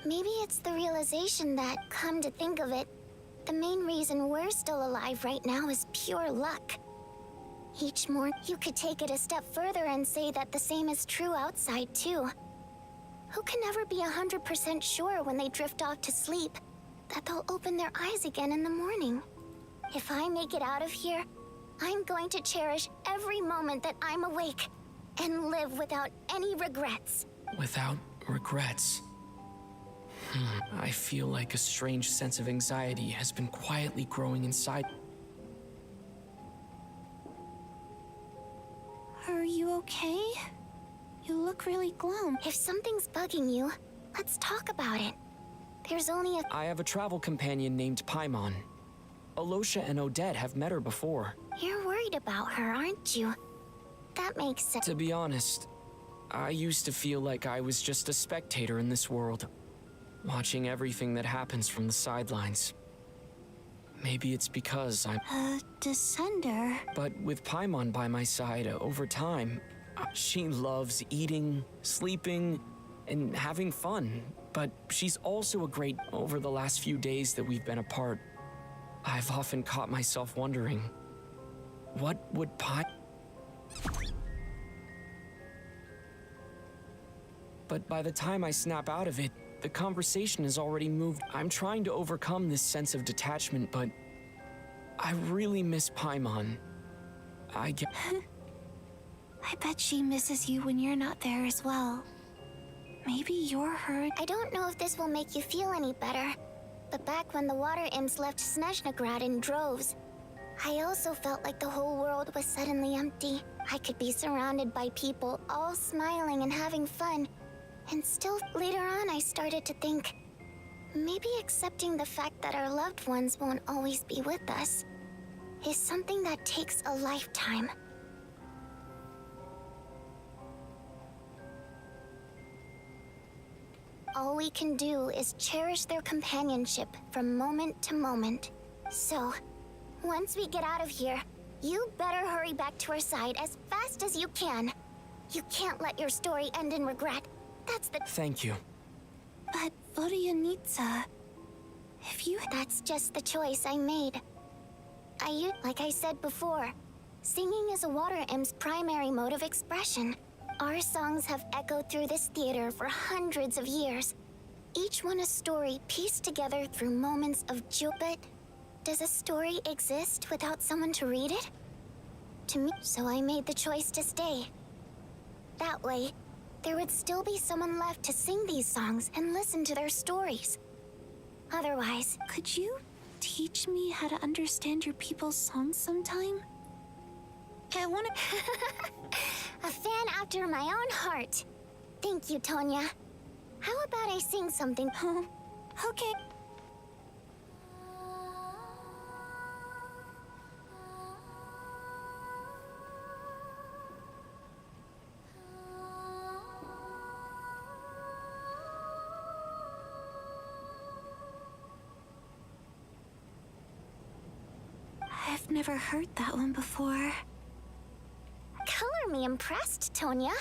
Maybe it's the realization that, come to think of it, the main reason we're still alive right now is pure luck. Each morning, you could take it a step further and say that the same is true outside, too. Who can never be 100% sure when they drift off to sleep that they'll open their eyes again in the morning? If I make it out of here, I'm going to cherish every moment that I'm awake and live without any regrets. Without regrets? I feel like a strange sense of anxiety has been quietly growing inside. Are you okay? You look really glum. If something's bugging you, let's talk about it. There's only a... I have a travel companion named Paimon. Alosha and Odette have met her before. You're worried about her, aren't you? That makes sense. To be honest, I used to feel like I was just a spectator in this world, watching everything that happens from the sidelines. Maybe it's because I'm... A descender? But with Paimon by my side, over time, she loves eating, sleeping, and having fun. But she's also a great... Over the last few days that we've been apart, I've often caught myself wondering, what would But by the time I snap out of it, the conversation has already moved. I'm trying to overcome this sense of detachment, but I really miss Paimon. I bet she misses you when you're not there as well. Maybe you're hurt. I don't know if this will make you feel any better, but back when the water imps left Snezhnaya in droves, I also felt like the whole world was suddenly empty. I could be surrounded by people, all smiling and having fun. And still, later on, I started to think, maybe accepting the fact that our loved ones won't always be with us is something that takes a lifetime. All we can do is cherish their companionship from moment to moment. So, once we get out of here, you better hurry back to our side as fast as you can. You can't let your story end in regret. That's the... Thank you. But, Vodianitsa, that's just the choice I made. Like I said before, singing is a water imp's primary mode of expression. Our songs have echoed through this theater for hundreds of years. Each one a story pieced together through moments of joy. But does a story exist without someone to read it? To me, so I made the choice to stay. That way, there would still be someone left to sing these songs and listen to their stories. Otherwise, could you teach me how to understand your people's songs sometime? I want to... A fan after my own heart. Thank you, Tonya. How about I sing something? Okay. never heard that one before. Color me impressed, Tonya.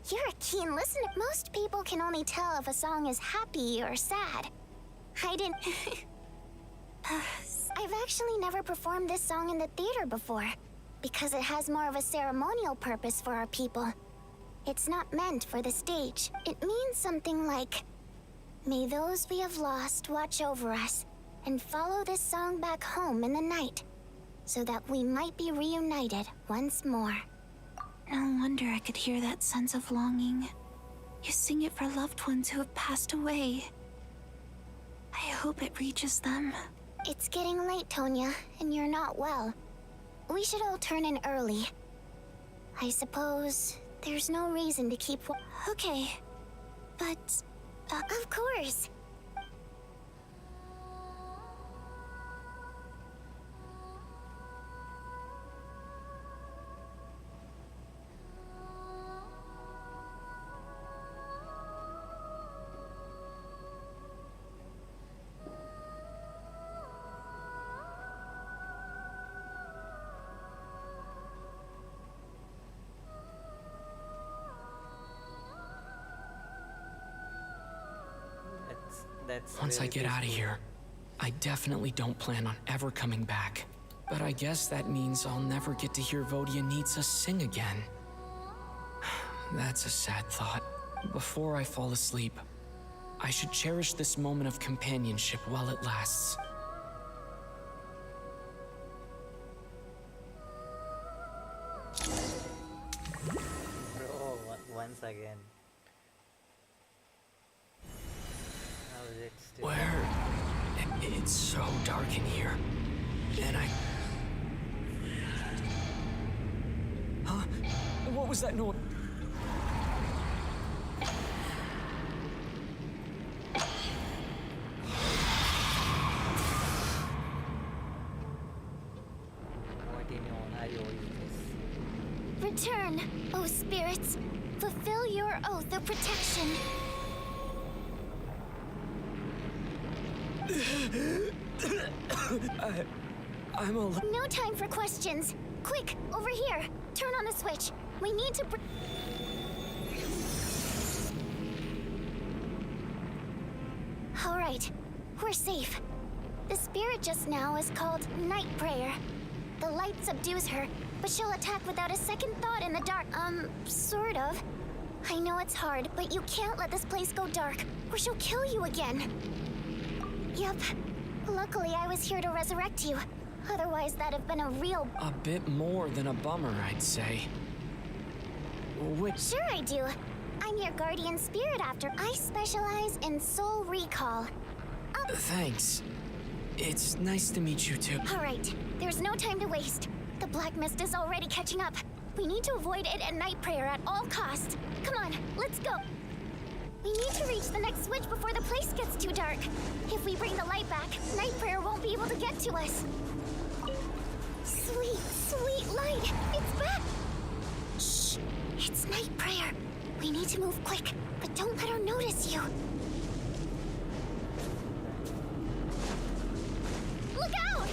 You're a keen listener. Most people can only tell if a song is happy or sad. I didn't... I've actually never performed this song in the theater before, because it has more of a ceremonial purpose for our people. It's not meant for the stage. It means something like, may those we have lost watch over us, and follow this song back home in the night, so that we might be reunited once more. No wonder I could hear that sense of longing. You sing it for loved ones who have passed away. I hope it reaches them. It's getting late, Tonya, and you're not well. We should all turn in early. I suppose there's no reason to keep... Okay, but... Of course. Once I really get out of peaceful. here, I definitely don't plan on ever coming back. But I guess that means I'll never get to hear Vodyanitsa sing again. That's a sad thought. Before I fall asleep, I should cherish this moment of companionship while it lasts. Bro, once again. How is it still? Where? It's so dark in here. And I... Huh? What was that noise? Return, O spirits. Fulfill your oath of protection. I'm a... No time for questions. Quick, over here. Turn on the switch. We need to... All right, we're safe. The spirit just now is called Night Prayer. The light subdues her, but she'll attack without a second thought in the dark. Sort of. I know it's hard, but you can't let this place go dark, or she'll kill you again. Yep. Luckily, I was here to resurrect you. Otherwise, that'd have been a real... A bit more than a bummer, I'd say. Which... Sure I do. I'm your guardian spirit after. I specialize in soul recall. Thanks. It's nice to meet you too. All right, there's no time to waste. The black mist is already catching up. We need to avoid it at night prayer at all costs. Come on, let's go. We need to reach the next switch before the place gets too dark. If we bring the light back, night prayer won't be able to get to us. Sweet, sweet light. It's back. Shh, it's night prayer. We need to move quick, but don't let her notice you. Look out!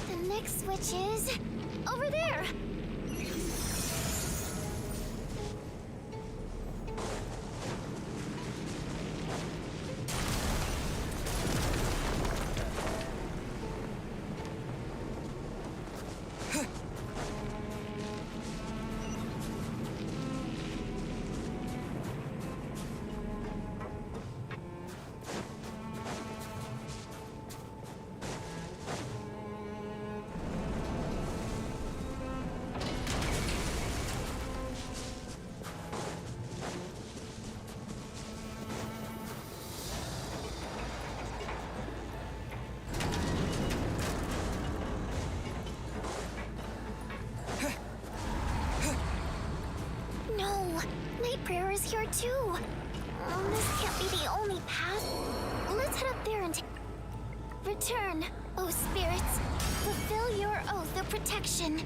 The next switch is over there. No, night prayer is here too. This can't be the only path. Let's head up there and Return, O spirits. Fulfill your oath of protection.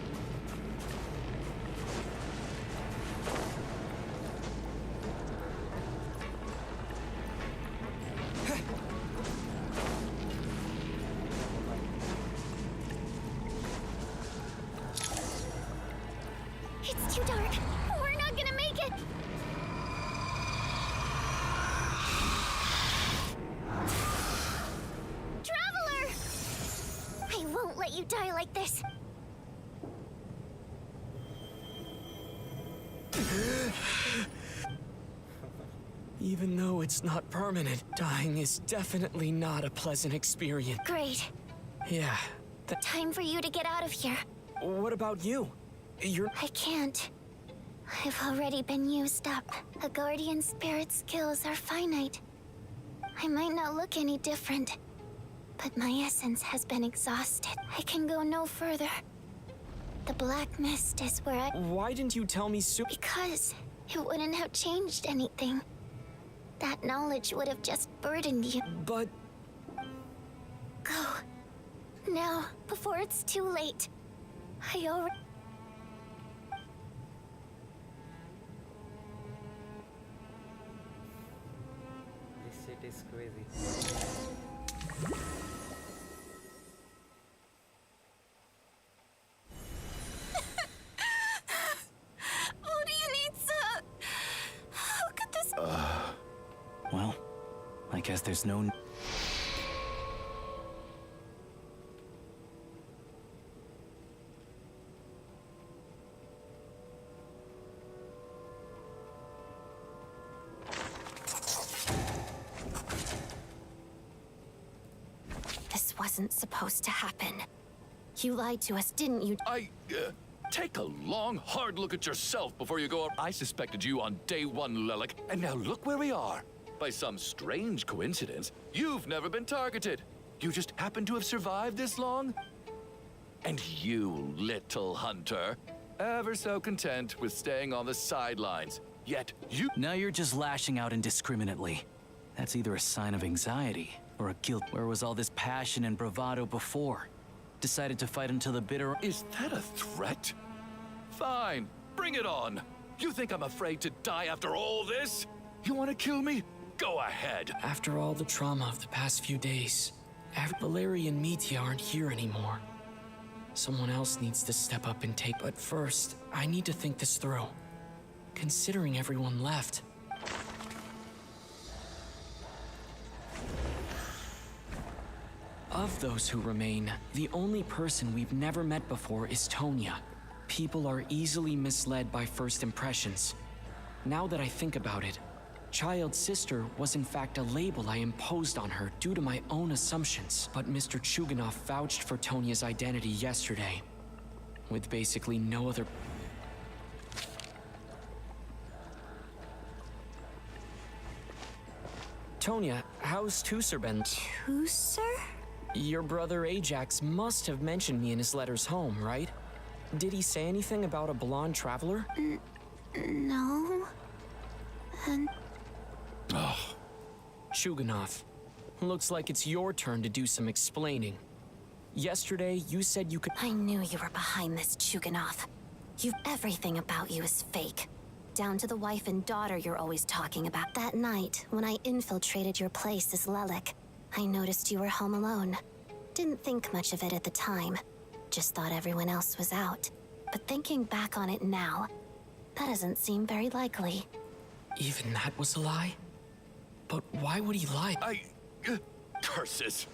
It's too dark. We're not gonna make it. Traveler! I won't let you die like this. Even though it's not permanent, dying is definitely not a pleasant experience. Great. Yeah. Time for you to get out of here. What about you? I can't. I've already been used up. A guardian spirit's skills are finite. I might not look any different, but my essence has been exhausted. I can go no further. The black mist is where I... Why didn't you tell me sooner? Because it wouldn't have changed anything. That knowledge would have just burdened you. But... Go. Now, before it's too late. I already... This shit is crazy. What do you need, sir? How could this... Well, I guess there's no... This wasn't supposed to happen. You lied to us, didn't you? Take a long, hard look at yourself before you go up. I suspected you on day one, Lelik, and now look where we are. By some strange coincidence, you've never been targeted. You just happen to have survived this long? And you, little hunter, ever so content with staying on the sidelines. Yet you... Now you're just lashing out indiscriminately. That's either a sign of anxiety or a guilt. Where was all this passion and bravado before? Decided to fight until the bitter... Is that a threat? Fine, bring it on. You think I'm afraid to die after all this? You want to kill me? Go ahead. After all the trauma of the past few days, Valeria and Mitya aren't here anymore. Someone else needs to step up and take... But first, I need to think this through. Considering everyone left... Of those who remain, the only person we've never met before is Tonya. People are easily misled by first impressions. Now that I think about it, Child's sister was in fact a label I imposed on her due to my own assumptions. But Mr. Chuganov vouched for Tonya's identity yesterday, with basically no other... Tonya, how's Tusser been? Tusser? Your brother Ajax must have mentioned me in his letters home, right? Did he say anything about a blonde traveler? No. And... Chuganov, looks like it's your turn to do some explaining. Yesterday, you said you could... I knew you were behind this, Chuganov. Everything about you is fake. Down to the wife and daughter you're always talking about. That night, when I infiltrated your place as Lelik, I noticed you were home alone. Didn't think much of it at the time. Just thought everyone else was out. But thinking back on it now, that doesn't seem very likely. Even that was a lie? But why would he lie? Curses!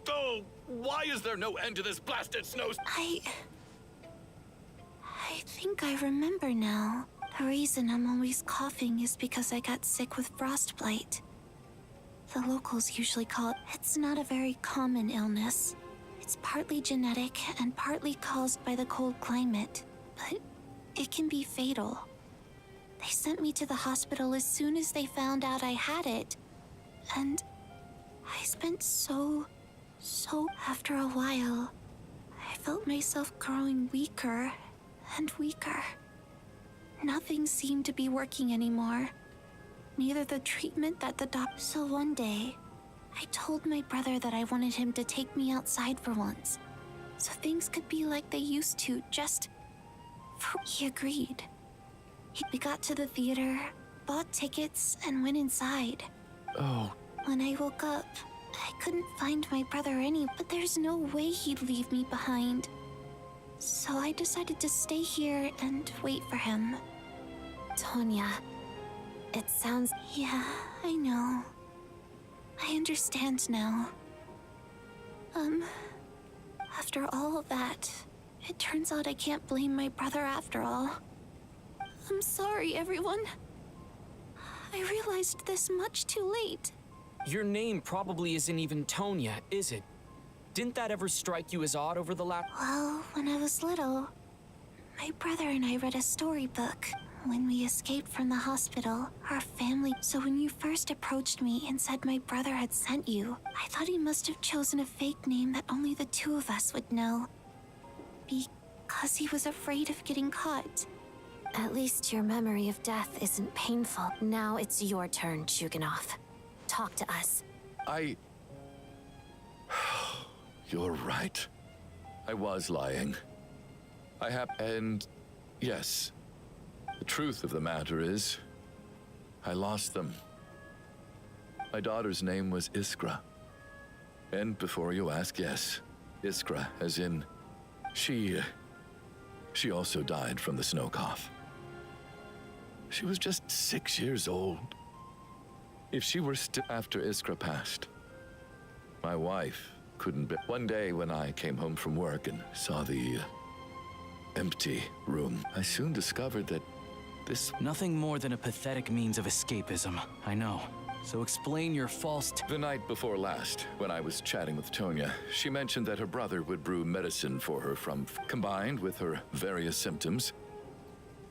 Oh, why is there no end to this blasted snow? I think I remember now. The reason I'm always coughing is because I got sick with frostbite. The locals usually call it... It's not a very common illness. It's partly genetic and partly caused by the cold climate, but it can be fatal. They sent me to the hospital as soon as they found out I had it. And I spent so... After a while, I felt myself growing weaker and weaker. Nothing seemed to be working anymore. Neither the treatment that the doc... So one day, I told my brother that I wanted him to take me outside for once, so things could be like they used to, just... He agreed. We got to the theater, bought tickets, and went inside. Oh. When I woke up, I couldn't find my brother but there's no way he'd leave me behind. So I decided to stay here and wait for him. Tonya, it sounds... Yeah, I know. I understand now. After all of that, it turns out I can't blame my brother after all. I'm sorry, everyone. I realized this much too late. Your name probably isn't even Tonya, is it? Didn't that ever strike you as odd over the last... Well, when I was little, my brother and I read a storybook when we escaped from the hospital, our family. So when you first approached me and said my brother had sent you, I thought he must have chosen a fake name that only the two of us would know. Because he was afraid of getting caught. At least your memory of death isn't painful. Now it's your turn, Chuganov. Talk to us. You're right. I was lying. And yes, the truth of the matter is, I lost them. My daughter's name was Iskra. And before you ask, yes, Iskra, as in, she also died from the snow cough. She was just 6 years old. If she were still after Iskra passed, my wife couldn't be. One day when I came home from work and saw the empty room, I soon discovered that this... Nothing more than a pathetic means of escapism, I know. So explain your false... The night before last, when I was chatting with Tonya, she mentioned that her brother would brew medicine for her combined with her various symptoms.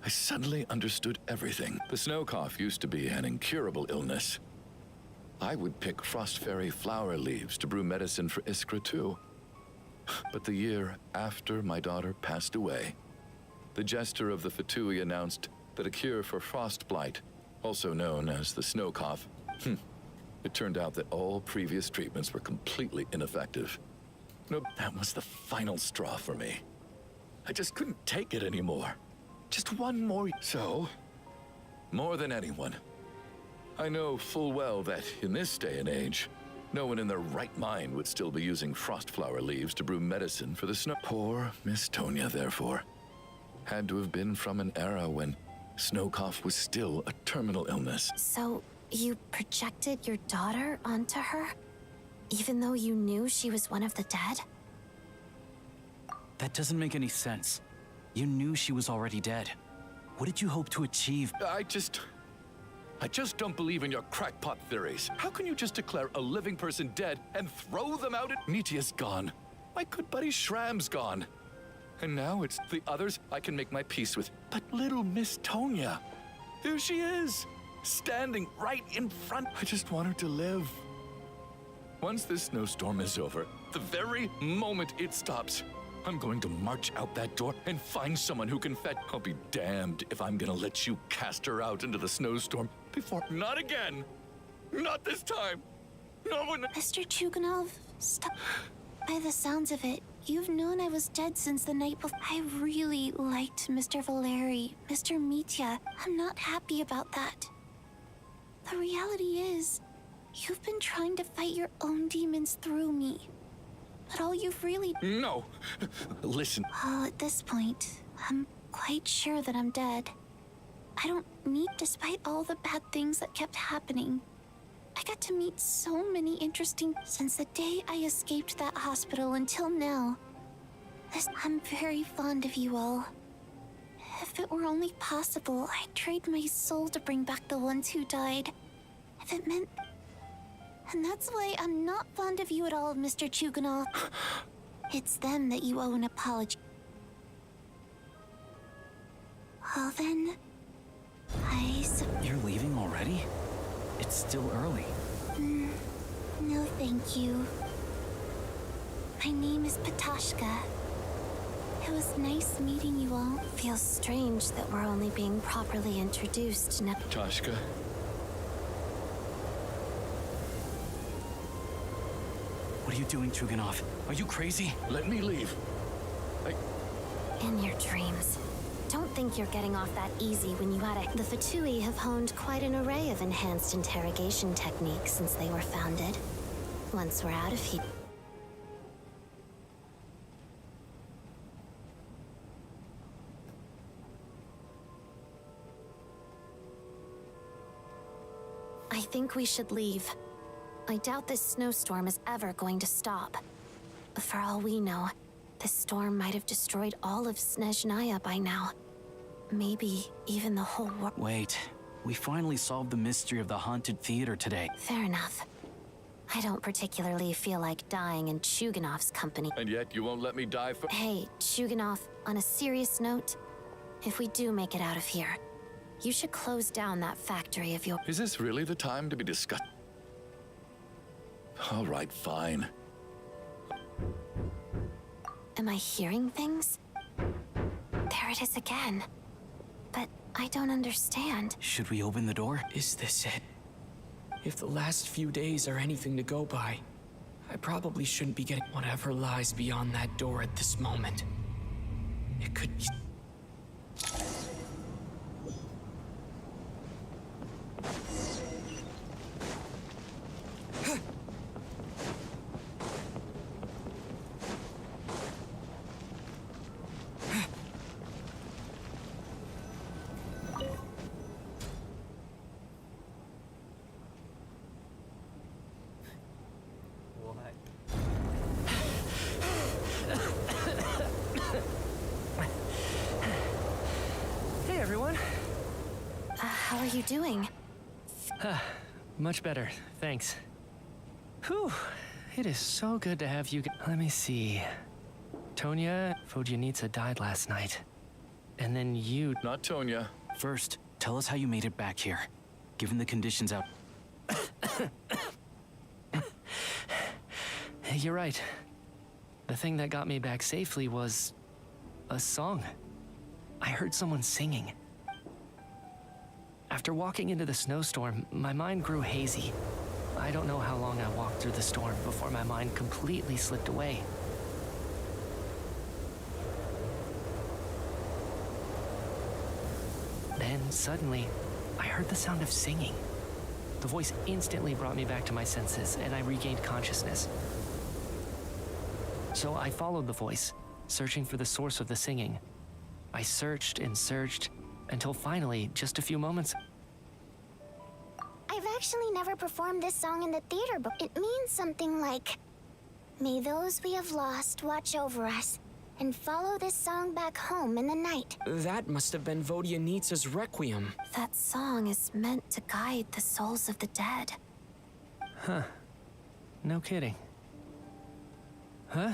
I suddenly understood everything. The snow cough used to be an incurable illness. I would pick frost fairy flower leaves to brew medicine for Iskra too. But the year after my daughter passed away, the jester of the Fatui announced that a cure for frost blight, also known as the snow cough, it turned out that all previous treatments were completely ineffective. No, that was the final straw for me. I just couldn't take it anymore. Just one more... So, more than anyone, I know full well that in this day and age, no one in their right mind would still be using frost flower leaves to brew medicine for the snow. Poor Miss Tonya, therefore, had to have been from an era when snow cough was still a terminal illness. So, you projected your daughter onto her? Even though you knew she was one of the dead? That doesn't make any sense. You knew she was already dead. What did you hope to achieve? I just don't believe in your crackpot theories. How can you just declare a living person dead and throw them out at... Mitia's gone. My good buddy Shram's gone. And now it's the others I can make my peace with. But little Miss Tonya, there she is, standing right in front. I just want her to live. Once this snowstorm is over, the very moment it stops, I'm going to march out that door and find someone who can fetch. I'll be damned if I'm gonna let you cast her out into the snowstorm before... Not again! Not this time! No one... Mr. Chuganov, stop. By the sounds of it, you've known I was dead since the night before. I really liked Mr. Valeri, Mr. Mitya. I'm not happy about that. The reality is, you've been trying to fight your own demons through me. But all you've really... No! Listen. Well, at this point, I'm quite sure that I'm dead. I don't need, despite all the bad things that kept happening. I got to meet so many interesting... Since the day I escaped that hospital until now. I'm very fond of you all. If it were only possible, I'd trade my soul to bring back the ones who died. If it meant... And that's why I'm not fond of you at all, Mr. Chuganov. It's them that you owe an apology. Well then, You're leaving already? It's still early. No thank you. My name is Patashka. It was nice meeting you all. Feels strange that we're only being properly introduced now. Patashka. What are you doing, Chuganov? Are you crazy? Let me leave. In your dreams. Don't think you're getting off that easy when you had a... The Fatui have honed quite an array of enhanced interrogation techniques since they were founded. Once we're out of here... I think we should leave. I doubt this snowstorm is ever going to stop. For all we know, this storm might have destroyed all of Snezhnaya by now. Maybe even the whole world. Wait, we finally solved the mystery of the haunted theater today. Fair enough. I don't particularly feel like dying in Chuganov's company. And yet you won't let me die for... Hey, Chuganov, on a serious note, if we do make it out of here, you should close down that factory of yours. Is this really the time to be discussed? All right, fine. Am I hearing things? There it is again. But I don't understand. Should we open the door? Is this it? If the last few days are anything to go by, I probably shouldn't be getting whatever lies beyond that door at this moment. It could be... What? Hey, everyone. How are you doing? Much better, thanks. Whew, it is so good to have you. Let me see. Tonya Vodyanitsa died last night. And then you... Not Tonya. First, tell us how you made it back here. Given the conditions out... You're right. The thing that got me back safely was... a song. I heard someone singing. After walking into the snowstorm, my mind grew hazy. I don't know how long I walked through the storm before my mind completely slipped away. Then, suddenly, I heard the sound of singing. The voice instantly brought me back to my senses, and I regained consciousness. So I followed the voice, searching for the source of the singing. I searched and searched, until finally, just a few moments... I've actually never performed this song in the theater, but it means something like, "May those we have lost watch over us, and follow this song back home in the night." That must have been Vodyanitsa's Requiem. That song is meant to guide the souls of the dead. Huh. No kidding.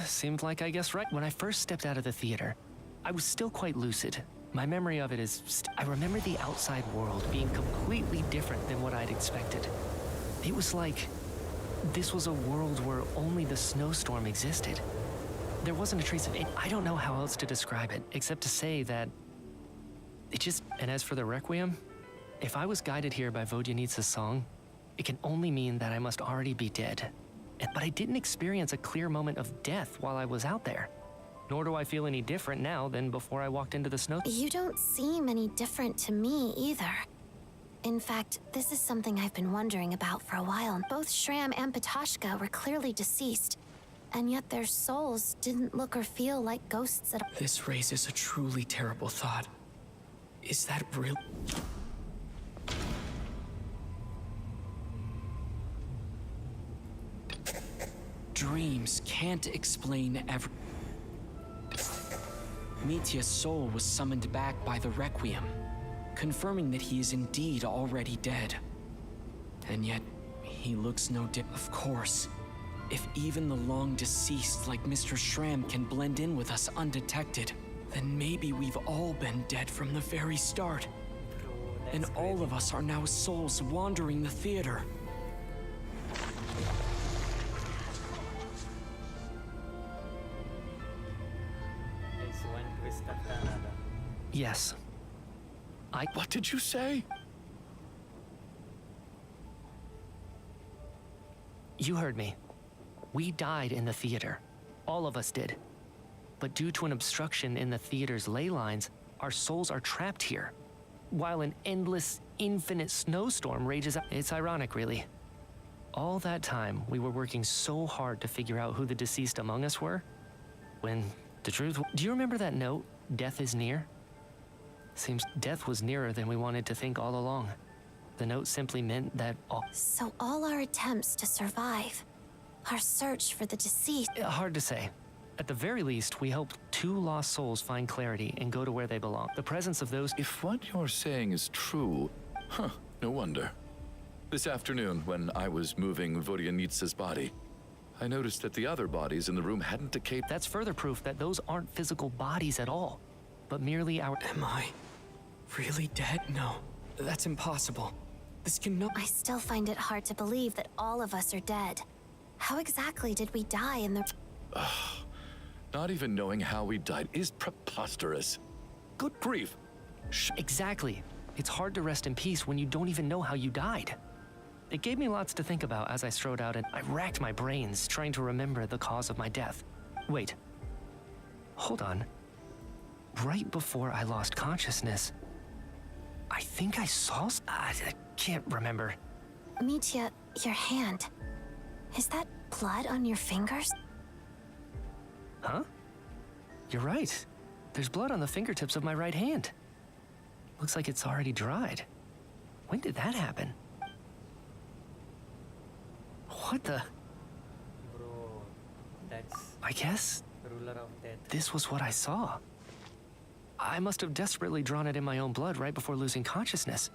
Seemed like I guessed right. When I first stepped out of the theater, I was still quite lucid. My memory of it is... I remember the outside world being completely different than what I'd expected. It was like... this was a world where only the snowstorm existed. There wasn't a trace of it. I don't know how else to describe it, except to say that... it just... And as for the Requiem, if I was guided here by Vodyanitsa's song, it can only mean that I must already be dead. But I didn't experience a clear moment of death while I was out there. Nor do I feel any different now than before I walked into the snow. You don't seem any different to me either. In fact, this is something I've been wondering about for a while. Both Shram and Patoshka were clearly deceased, and yet their souls didn't look or feel like ghosts at all. This raises a truly terrible thought. Is that real? Dreams can't explain every... Mitya's soul was summoned back by the Requiem, confirming that he is indeed already dead. And yet, he looks no different. Of course, if even the long-deceased like Mr. Shram can blend in with us undetected, then maybe we've all been dead from the very start. And all of us are now souls wandering the theater. There's one twist after another. Yes. What did you say? You heard me. We died in the theater. All of us did. But due to an obstruction in the theater's ley lines, our souls are trapped here, while an endless, infinite snowstorm rages out. It's ironic, really. All that time, we were working so hard to figure out who the deceased among us were, when the truth... Do you remember that note, "Death is near"? Seems death was nearer than we wanted to think all along. The note simply meant that all... So all our attempts to survive, our search for the deceased... Hard to say. At the very least, we helped 2 lost souls find clarity and go to where they belong. The presence of those... If what you're saying is true, no wonder. This afternoon, when I was moving Vodyanitsa's body, I noticed that the other bodies in the room hadn't decayed. That's further proof that those aren't physical bodies at all, but merely our... Am I really dead? No, that's impossible. This cannot... I still find it hard to believe that all of us are dead. How exactly did we die in the... Not even knowing how we died is preposterous. Good grief. Exactly. It's hard to rest in peace when you don't even know how you died. It gave me lots to think about as I strode out, and I racked my brains trying to remember the cause of my death. Wait. Hold on. Right before I lost consciousness, I think I saw... I can't remember. Mitya, your hand. Is that blood on your fingers? Huh? You're right. There's blood on the fingertips of my right hand. Looks like it's already dried. When did that happen? What the... Bro, that's I guess ruler of death. this was what I saw. I must have desperately drawn it in my own blood right before losing consciousness.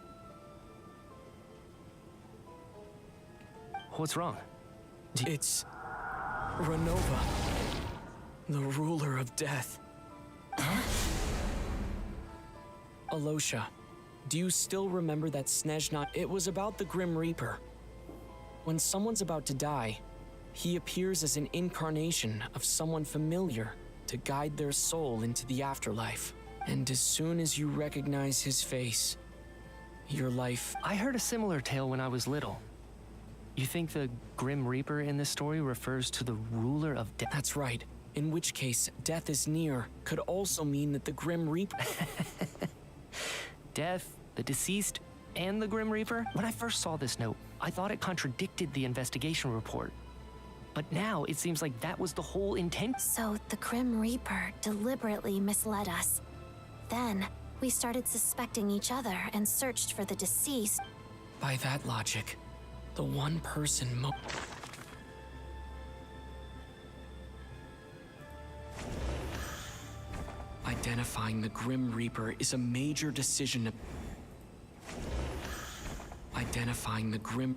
What's wrong? It's... Renova. The ruler of death. Alosha, do you still remember that Snezhnaya? It was about the Grim Reaper. When someone's about to die, he appears as an incarnation of someone familiar to guide their soul into the afterlife. And as soon as you recognize his face, your life... I heard a similar tale when I was little. You think the Grim Reaper in this story refers to the ruler of death? That's right. In which case, death is near could also mean that the Grim Reaper... Death, the deceased, and the Grim Reaper? When I first saw this note, I thought it contradicted the investigation report. But now it seems like that was the whole intent. So the Grim Reaper deliberately misled us. Then, we started suspecting each other and searched for the deceased. By that logic, the one person Identifying the Grim Reaper is a major decision. Identifying the Grim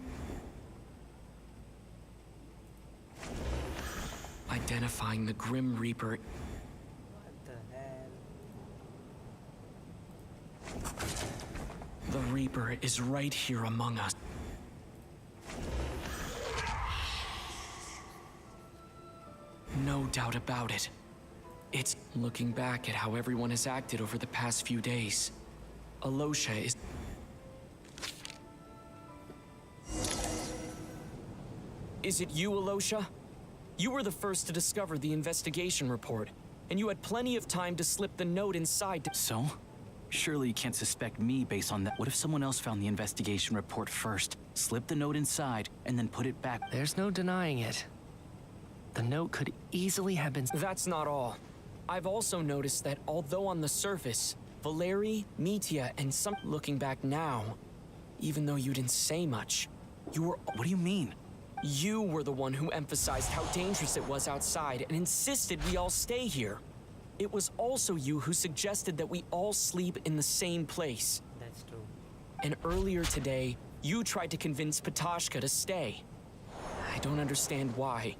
Reaper. What the hell? The Reaper is right here among us. No doubt about it. It's looking back at how everyone has acted over the past few days. Alosha is... Is it you, Alosha? You were the first to discover the investigation report, and you had plenty of time to slip the note inside to... So? Surely you can't suspect me based on that. What if someone else found the investigation report first, slipped the note inside, and then put it back? There's no denying it. The note could easily have been... That's not all. I've also noticed that although on the surface, Valeri, Mitya, and some... Looking back now, even though you didn't say much, you were... What do you mean? You were the one who emphasized how dangerous it was outside and insisted we all stay here. It was also you who suggested that we all sleep in the same place. That's true. And earlier today, you tried to convince Patashka to stay. I don't understand why,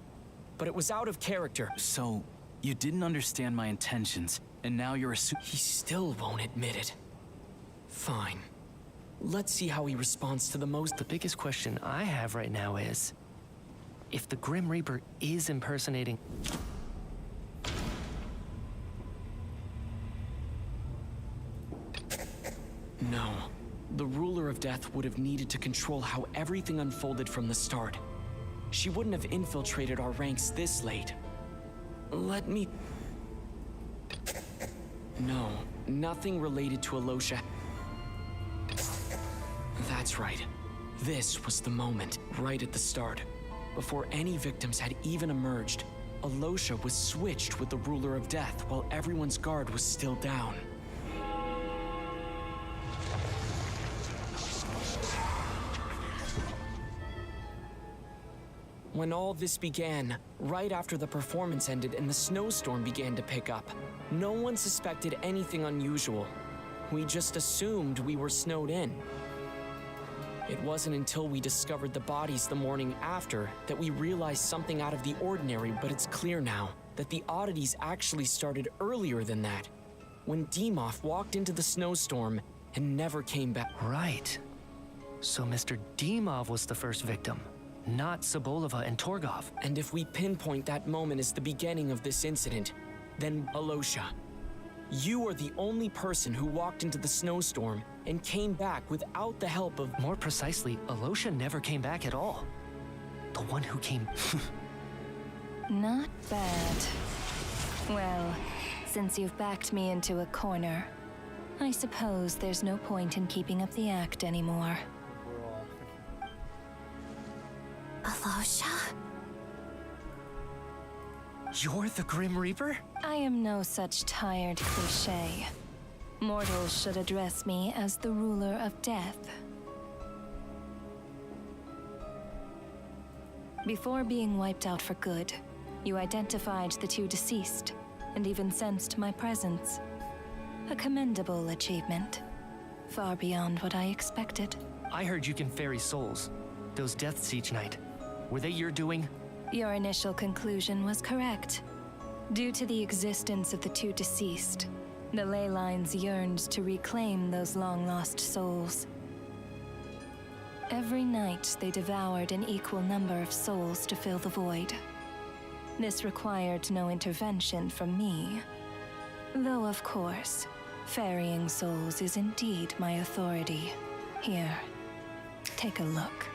but it was out of character. So, you didn't understand my intentions, and now you're He still won't admit it. Fine. Let's see how he responds to the most... The biggest question I have right now is, if the Grim Reaper is impersonating... No. The ruler of death would have needed to control how everything unfolded from the start. she wouldn't have infiltrated our ranks this late. Let me... No, nothing related to Alosha. That's right. This was the moment, right at the start. Before any victims had even emerged, Alosha was switched with the Ruler of Death while everyone's guard was still down. When all this began, right after the performance ended and the snowstorm began to pick up, no one suspected anything unusual. We just assumed we were snowed in. It wasn't until we discovered the bodies the morning after that we realized something out of the ordinary, but it's clear now that the oddities actually started earlier than that, when Dimov walked into the snowstorm and never came back. Right. So Mr. Dimov was the first victim, not Sobolova and Torgov. And if we pinpoint that moment as the beginning of this incident, then Alosha, you are the only person who walked into the snowstorm and came back without the help of... More precisely, Alosha never came back at all. The one who came... Not bad. Well, since you've backed me into a corner, I suppose there's no point in keeping up the act anymore. Alosha? You're the Grim Reaper? I am no such tired cliché. Mortals should address me as the ruler of death. Before being wiped out for good, you identified the two deceased, and even sensed my presence. A commendable achievement. Far beyond what I expected. I heard you can ferry souls. Those deaths each night. Were they your doing? Your initial conclusion was correct. Due to the existence of the two deceased, the ley lines yearned to reclaim those long-lost souls. Every night, they devoured an equal number of souls to fill the void. This required no intervention from me. Though, of course, ferrying souls is indeed my authority. Here, take a look.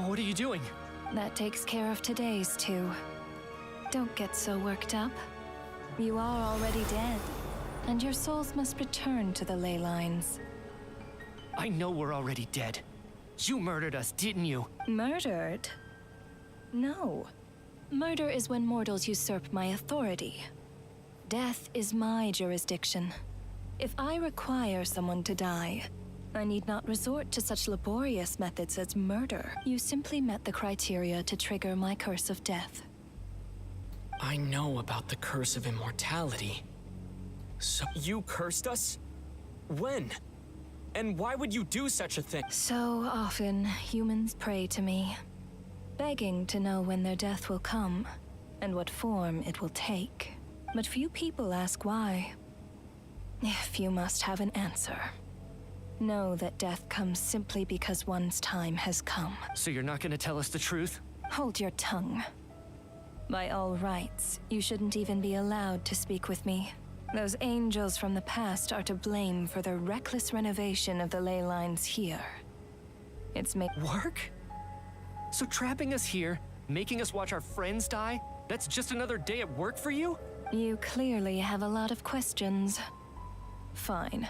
What are you doing? That takes care of today's two. Don't get so worked up. You are already dead, and your souls must return to the ley lines. I know we're already dead. You murdered us, didn't you? Murdered? No. Murder is when mortals usurp my authority. Death is my jurisdiction. If I require someone to die, I need not resort to such laborious methods as murder. You simply met the criteria to trigger my curse of death. I know about the curse of immortality. So you cursed us? When? And why would you do such a thing? So often, humans pray to me, begging to know when their death will come, and what form it will take. But few people ask why. If you must have an answer, know that death comes simply because one's time has come. So you're not gonna tell us the truth? Hold your tongue. By all rights, you shouldn't even be allowed to speak with me. Those angels from the past are to blame for the reckless renovation of the ley lines here. It's Work? So trapping us here, making us watch our friends die, that's just another day at work for you? You clearly have a lot of questions. Fine.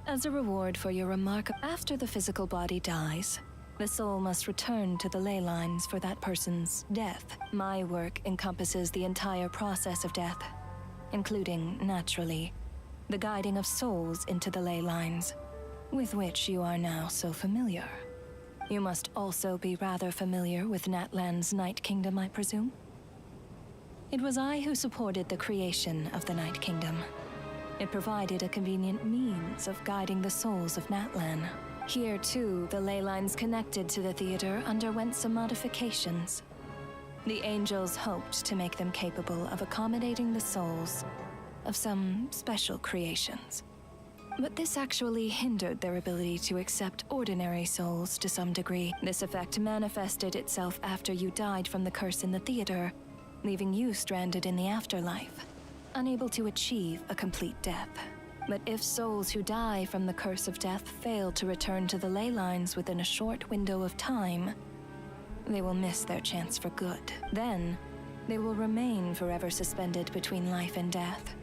As a reward for your remark, after the physical body dies, the soul must return to the ley lines for that person's death. My work encompasses the entire process of death, including, naturally, the guiding of souls into the ley lines, with which you are now so familiar. You must also be rather familiar with Natlan's Night Kingdom, I presume? It was I who supported the creation of the Night Kingdom. It provided a convenient means of guiding the souls of Natlan. Here, too, the ley lines connected to the theater underwent some modifications. The angels hoped to make them capable of accommodating the souls of some special creations. But this actually hindered their ability to accept ordinary souls to some degree. This effect manifested itself after you died from the curse in the theater, leaving you stranded in the afterlife, unable to achieve a complete death. But if souls who die from the curse of death fail to return to the ley lines within a short window of time, they will miss their chance for good. Then, they will remain forever suspended between life and death,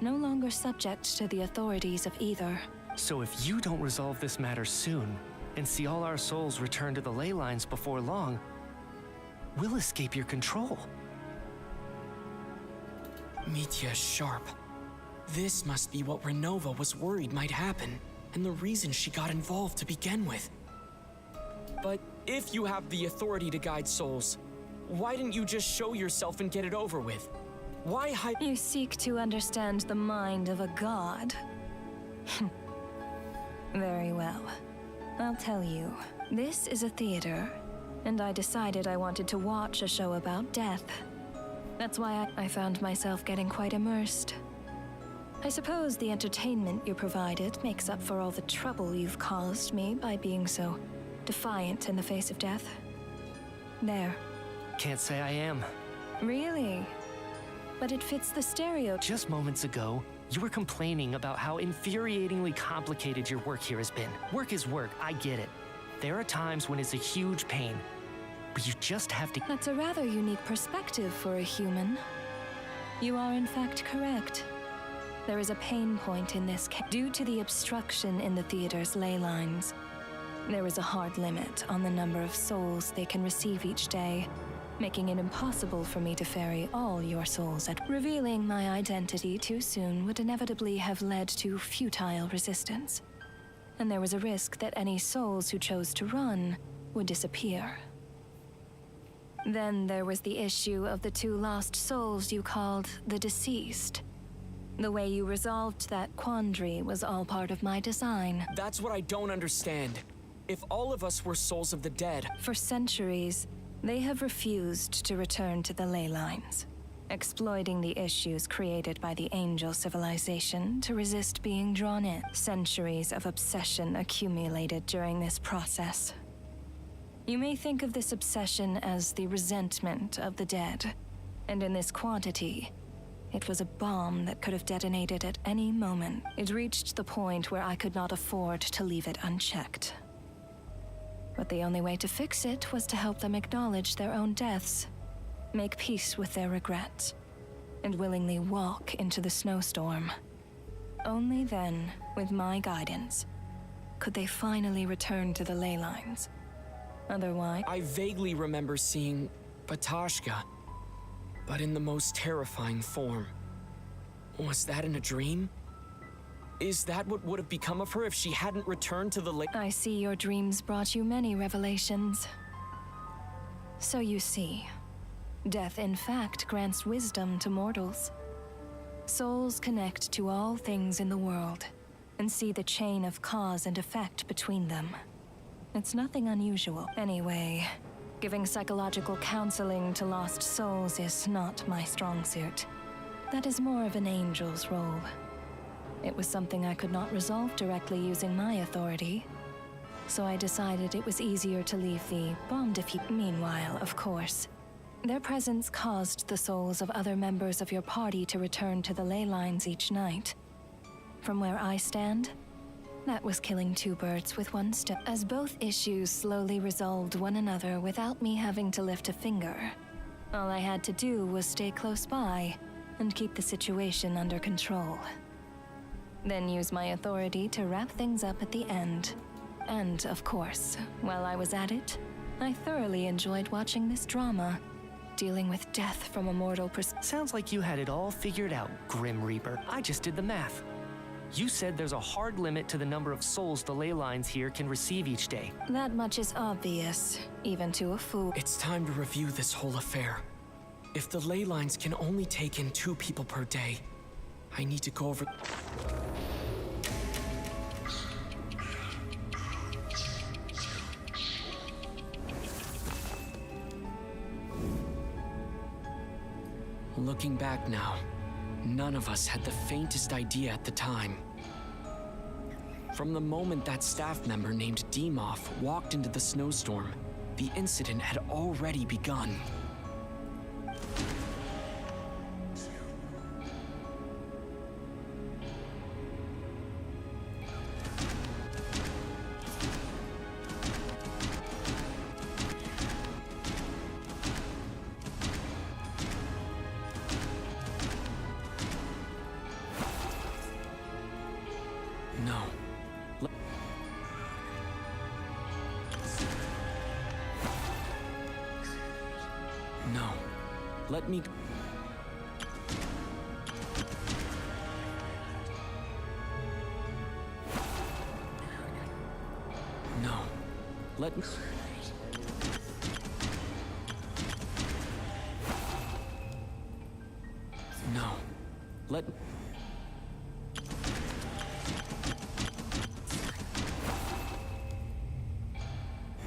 no longer subject to the authorities of either. So if you don't resolve this matter soon, and see all our souls return to the ley lines before long, we'll escape your control. Mitya's sharp. This must be what Renova was worried might happen, and the reason she got involved to begin with. But if you have the authority to guide souls, why didn't you just show yourself and get it over with? Why hide— You seek to understand the mind of a god. Very well. I'll tell you. This is a theater, and I decided I wanted to watch a show about death. That's why I found myself getting quite immersed. I suppose the entertainment you provided makes up for all the trouble you've caused me by being so defiant in the face of death. There. Can't say I am. Really? But it fits the stereotype. Just moments ago, you were complaining about how infuriatingly complicated your work here has been. Work is work, I get it. There are times when it's a huge pain, but you just have to— That's a rather unique perspective for a human. You are in fact correct. There is a pain point in this case. Due to the obstruction in the theater's ley lines, there is a hard limit on the number of souls they can receive each day, making it impossible for me to ferry all your souls at— Revealing my identity too soon would inevitably have led to futile resistance, and there was a risk that any souls who chose to run would disappear. Then there was the issue of the 2 lost souls you called the deceased. The way you resolved that quandary was all part of my design. That's what I don't understand. If all of us were souls of the dead— For centuries, they have refused to return to the ley lines, exploiting the issues created by the angel civilization to resist being drawn in. Centuries of obsession accumulated during this process. You may think of this obsession as the resentment of the dead, and in this quantity, it was a bomb that could have detonated at any moment. It reached the point where I could not afford to leave it unchecked. But the only way to fix it was to help them acknowledge their own deaths, make peace with their regrets, and willingly walk into the snowstorm. Only then, with my guidance, could they finally return to the ley lines. Otherwise— I vaguely remember seeing Batashka, but in the most terrifying form. Was that in a dream? Is that what would have become of her if she hadn't returned to the ley— I see your dreams brought you many revelations. So you see, death in fact grants wisdom to mortals. Souls connect to all things in the world and see the chain of cause and effect between them. It's nothing unusual. Anyway, giving psychological counseling to lost souls is not my strong suit. That is more of an angel's role. It was something I could not resolve directly using my authority, so I decided it was easier to leave the bomb defeat. Meanwhile, of course, their presence caused the souls of other members of your party to return to the ley lines each night. From where I stand, that was killing 2 birds with 1 stone. As both issues slowly resolved one another without me having to lift a finger, all I had to do was stay close by and keep the situation under control. Then use my authority to wrap things up at the end. And, of course, while I was at it, I thoroughly enjoyed watching this drama, dealing with death from a mortal perspective. Sounds like you had it all figured out, Grim Reaper. I just did the math. You said there's a hard limit to the number of souls the ley lines here can receive each day. That much is obvious, even to a fool. It's time to review this whole affair. If the ley lines can only take in 2 people per day, I need to go over— Looking back now, none of us had the faintest idea at the time. From the moment that staff member named Demoff walked into the snowstorm, the incident had already begun. No. Let me... No. Let me... No. Let...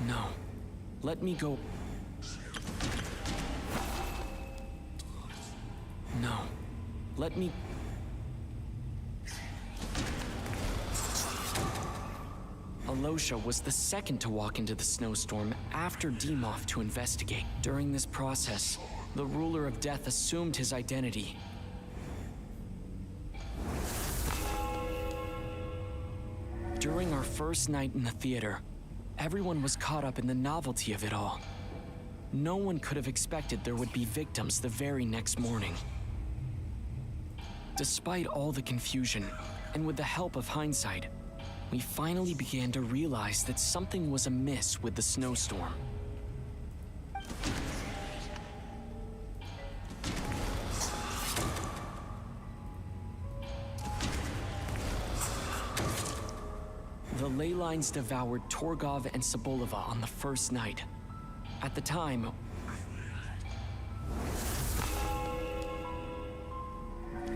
No. Let me go... No. Let me... Alosha was the second to walk into the snowstorm after Demoth to investigate. During this process, the ruler of death assumed his identity. During our first night in the theater, everyone was caught up in the novelty of it all. No one could have expected there would be victims the very next morning. Despite all the confusion, and with the help of hindsight, we finally began to realize that something was amiss with the snowstorm. The ley lines devoured Torgov and Sobolova on the first night. At the time,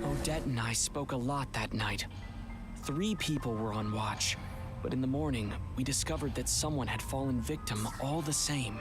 Odette and I spoke a lot that night. 3 people were on watch, but in the morning, we discovered that someone had fallen victim all the same.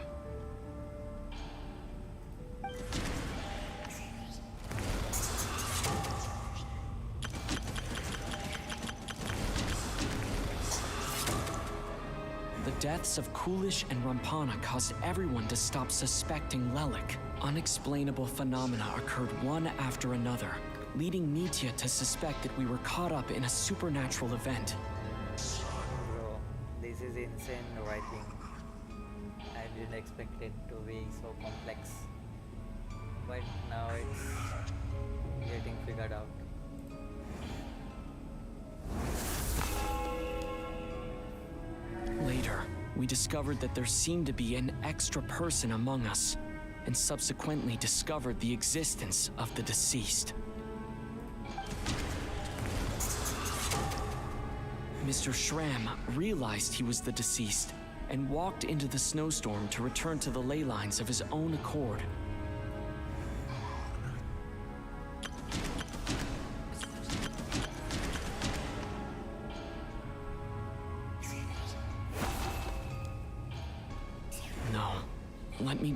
The deaths of Kulish and Rampana caused everyone to stop suspecting Lelik. Unexplainable phenomena occurred one after another, leading Mitya to suspect that we were caught up in a supernatural event. Bro, this is insane writing. I didn't expect it to be so complex. But now it's getting figured out. Later, we discovered that there seemed to be an extra person among us, and subsequently discovered the existence of the deceased. Mr. Schramm realized he was the deceased and walked into the snowstorm to return to the ley lines of his own accord. No, let me...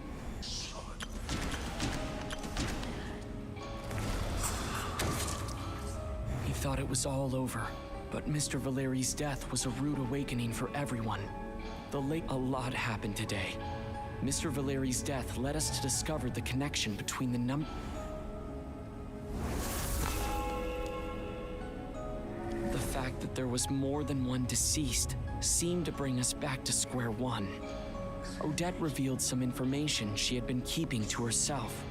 He thought it was all over. But Mr. Valeri's death was a rude awakening for everyone. A lot happened today. Mr. Valeri's death led us to discover the connection between the The fact that there was more than one deceased seemed to bring us back to square one. Odette revealed some information she had been keeping to herself.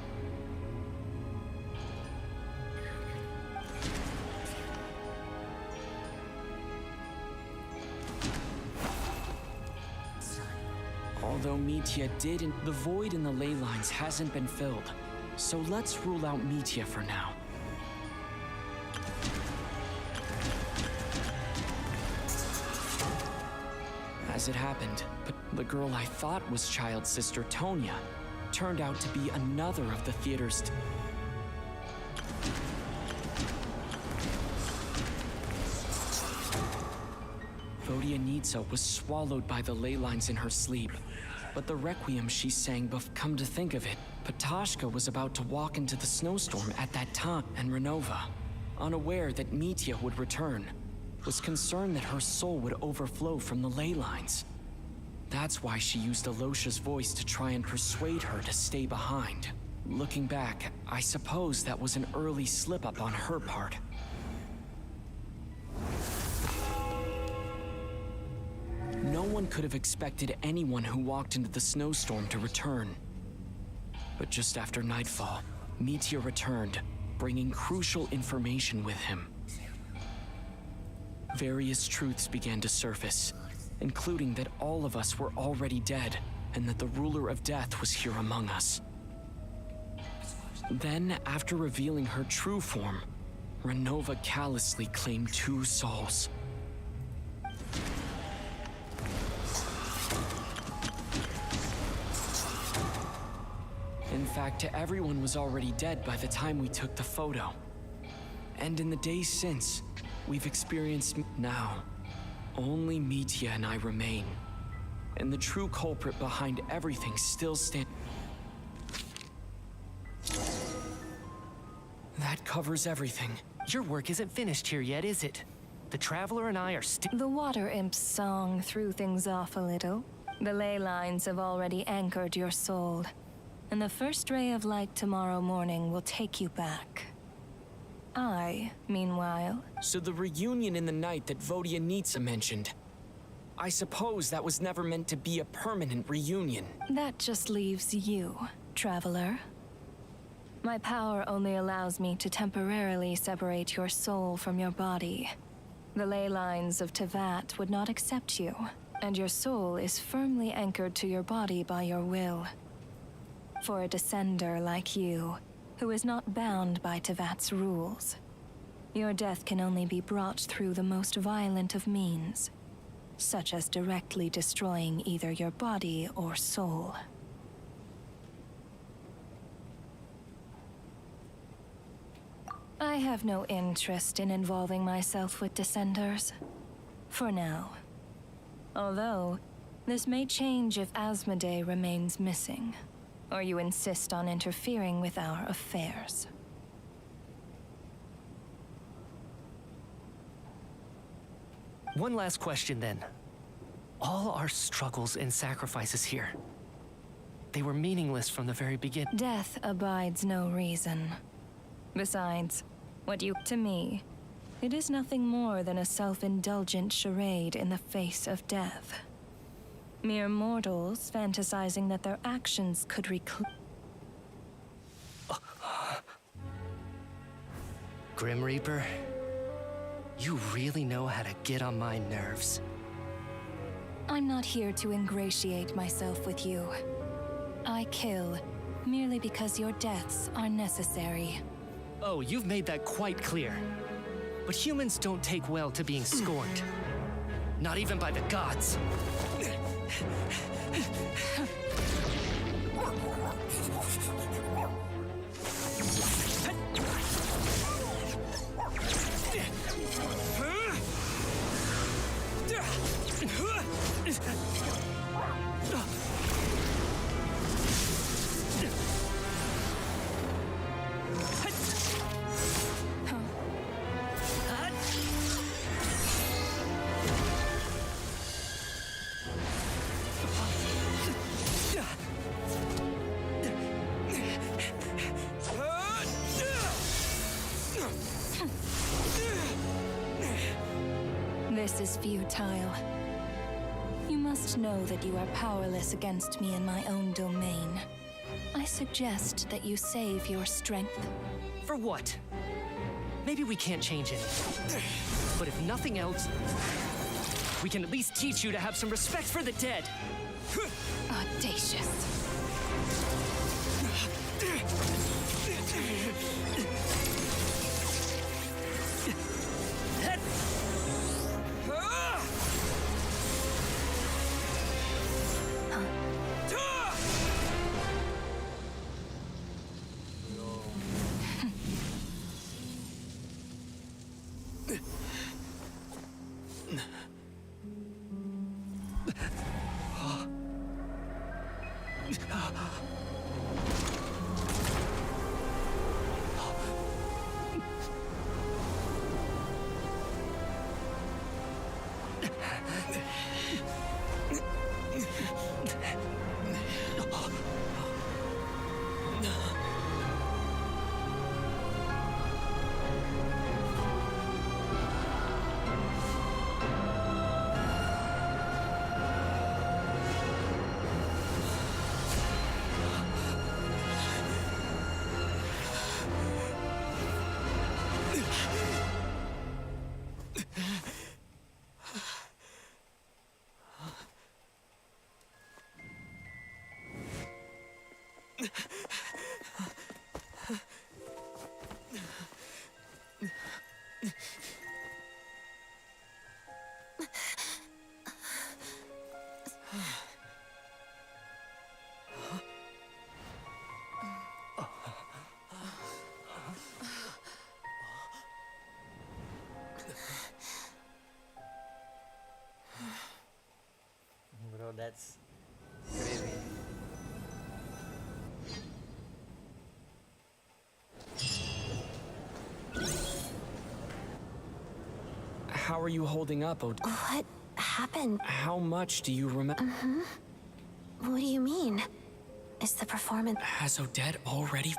Although Mitya didn't, the void in the ley lines hasn't been filled. So let's rule out Mitya for now. As it happened, the girl I thought was Child's sister Tonya turned out to be another of the theater's Vodyanitsa was swallowed by the ley lines in her sleep. But the requiem she sang come to think of it, Patashka was about to walk into the snowstorm at that time, and Renova, unaware that Mitya would return, was concerned that her soul would overflow from the ley lines. That's why she used Alosha's voice to try and persuade her to stay behind. Looking back, I suppose that was an early slip-up on her part. No one could have expected anyone who walked into the snowstorm to return. But just after nightfall, Mitya returned, bringing crucial information with him. various truths began to surface, including that all of us were already dead and that the ruler of death was here among us. Then, after revealing her true form, Renova callously claimed 2 souls. In fact, everyone was already dead by the time we took the photo. And in the days since, we've experienced... Now, only Mitya and I remain. And the true culprit behind everything still stands. That covers everything. Your work isn't finished here yet, is it? The Traveler and I are still... The Water Imp's song threw things off a little. The ley lines have already anchored your soul, and the first ray of light tomorrow morning will take you back. I, meanwhile... So the reunion in the night that Vodyanitsa mentioned, I suppose that was never meant to be a permanent reunion. That just leaves you, Traveler. My power only allows me to temporarily separate your soul from your body. The ley lines of Tevat would not accept you, and your soul is firmly anchored to your body by your will. For a descender like you, who is not bound by Tevat's rules, your death can only be brought through the most violent of means, such as directly destroying either your body or soul. I have no interest in involving myself with Descenders. For now. Although, this may change if Asmodee remains missing, or you insist on interfering with our affairs. One last question then. All our struggles and sacrifices here, they were meaningless from the very beginning. Death abides no reason. Besides, to me, it is nothing more than a self-indulgent charade in the face of death. Mere mortals fantasizing that their actions could Grim Reaper, you really know how to get on my nerves. I'm not here to ingratiate myself with you. I kill merely because your deaths are necessary. Oh, you've made that quite clear. But humans don't take well to being scorned. Not even by the gods. This is futile. You must know that you are powerless against me in my own domain. I suggest that you save your strength. For what? Maybe we can't change anything. But if nothing else, we can at least teach you to have some respect for the dead. Audacious. That's crazy. How are you holding up, Odette? What happened? How much do you remember? What do you mean? Is the performance... Has Odette already...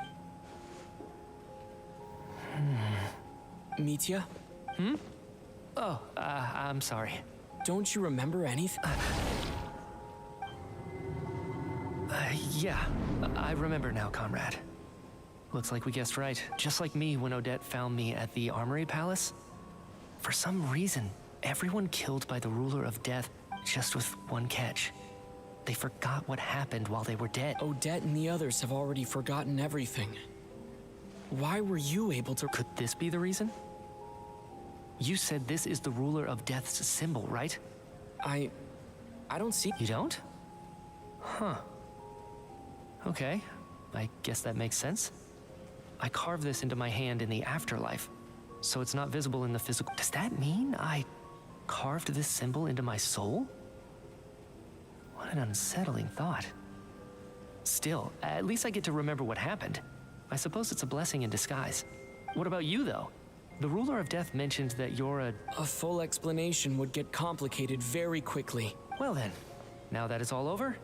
Mitya? Oh, I'm sorry. Don't you remember anything? Yeah, I remember now, comrade. Looks like we guessed right. Just like me when Odette found me at the Armory Palace. For some reason, everyone killed by the ruler of death, just with one catch. They forgot what happened while they were dead. Odette and the others have already forgotten everything. Why were you able to... Could this be the reason? You said this is the ruler of death's symbol, right? I don't see... You don't? Huh. Okay, I guess that makes sense. I carved this into my hand in the afterlife, so it's not visible in the physical. Does that mean I carved this symbol into my soul? What an unsettling thought. Still, at least I get to remember what happened. I suppose it's a blessing in disguise. What about you, though? The ruler of death mentioned that you're a... A full explanation would get complicated very quickly. Well then, now that it's all over,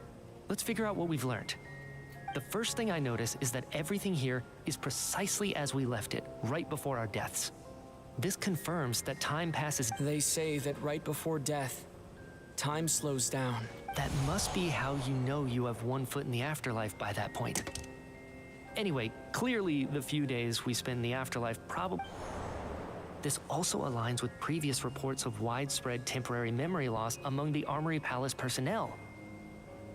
let's figure out what we've learned. The first thing I notice is that everything here is precisely as we left it, right before our deaths. This confirms that time passes. They say that right before death, time slows down. That must be how you know you have one foot in the afterlife by that point. Anyway, clearly the few days we spend in the afterlife probably... This also aligns with previous reports of widespread temporary memory loss among the Armory Palace personnel.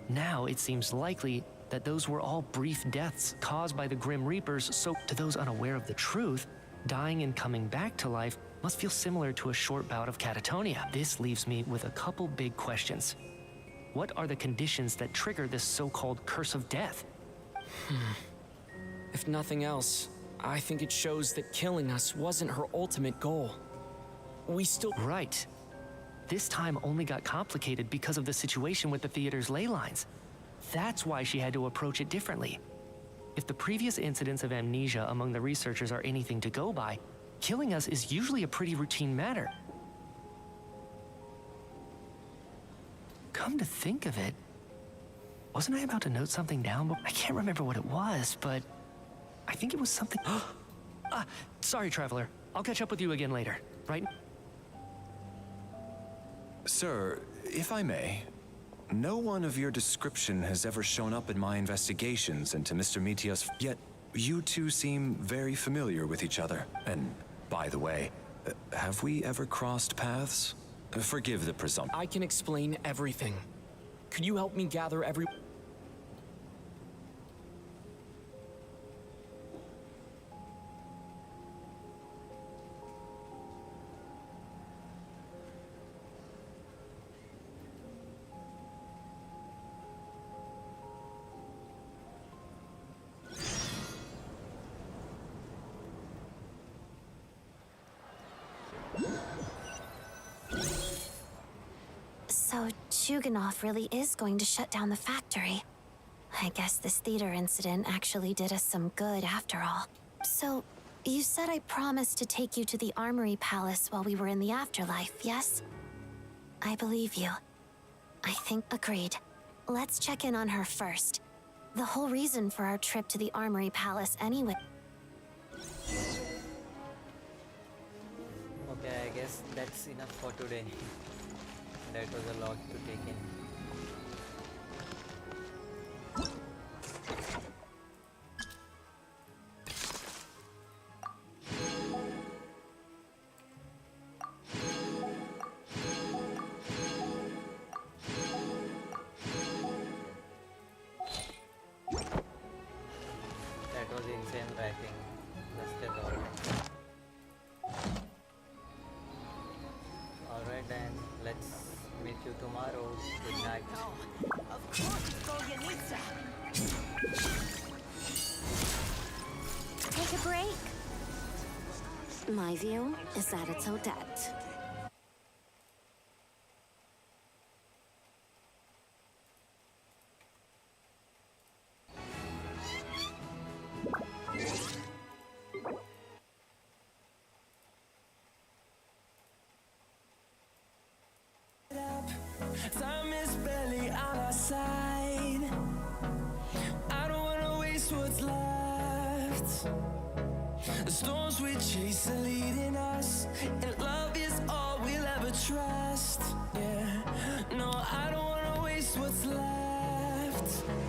Now it seems likely that those were all brief deaths caused by the Grim Reapers, so to those unaware of the truth, dying and coming back to life must feel similar to a short bout of catatonia. This leaves me with a couple big questions. What are the conditions that trigger this so-called curse of death? If nothing else, I think it shows that killing us wasn't her ultimate goal. We still... Right. This time only got complicated because of the situation with the theater's ley lines. That's why she had to approach it differently. If the previous incidents of amnesia among the researchers are anything to go by, killing us is usually a pretty routine matter. Come to think of it, wasn't I about to note something down? I can't remember what it was, but I think it was something... Sorry, Traveler. I'll catch up with you again later, right? Sir, if I may, no one of your description has ever shown up in my investigations into Mr. Mitya's... Yet, you two seem very familiar with each other. And, by the way, have we ever crossed paths? Forgive the presumption. I can explain everything. Could you help me gather every... So Chuganov really is going to shut down the factory. I guess this theater incident actually did us some good after all. So, you said I promised to take you to the Armory Palace while we were in the afterlife, yes? I believe you. I think agreed. Let's check in on her first. The whole reason for our trip to the Armory Palace anyway. Okay, I guess that's enough for today. That was a lot to take in. That was insane writing. Just a lot. Alright then, let's meet you tomorrow. Good night. Of course, Golyanitsa. Take a break. My view is that it's Odette. Time is barely on our side. I don't wanna waste what's left. The storms we chase are leading us, and love is all we'll ever trust. Yeah, no, I don't wanna waste what's left.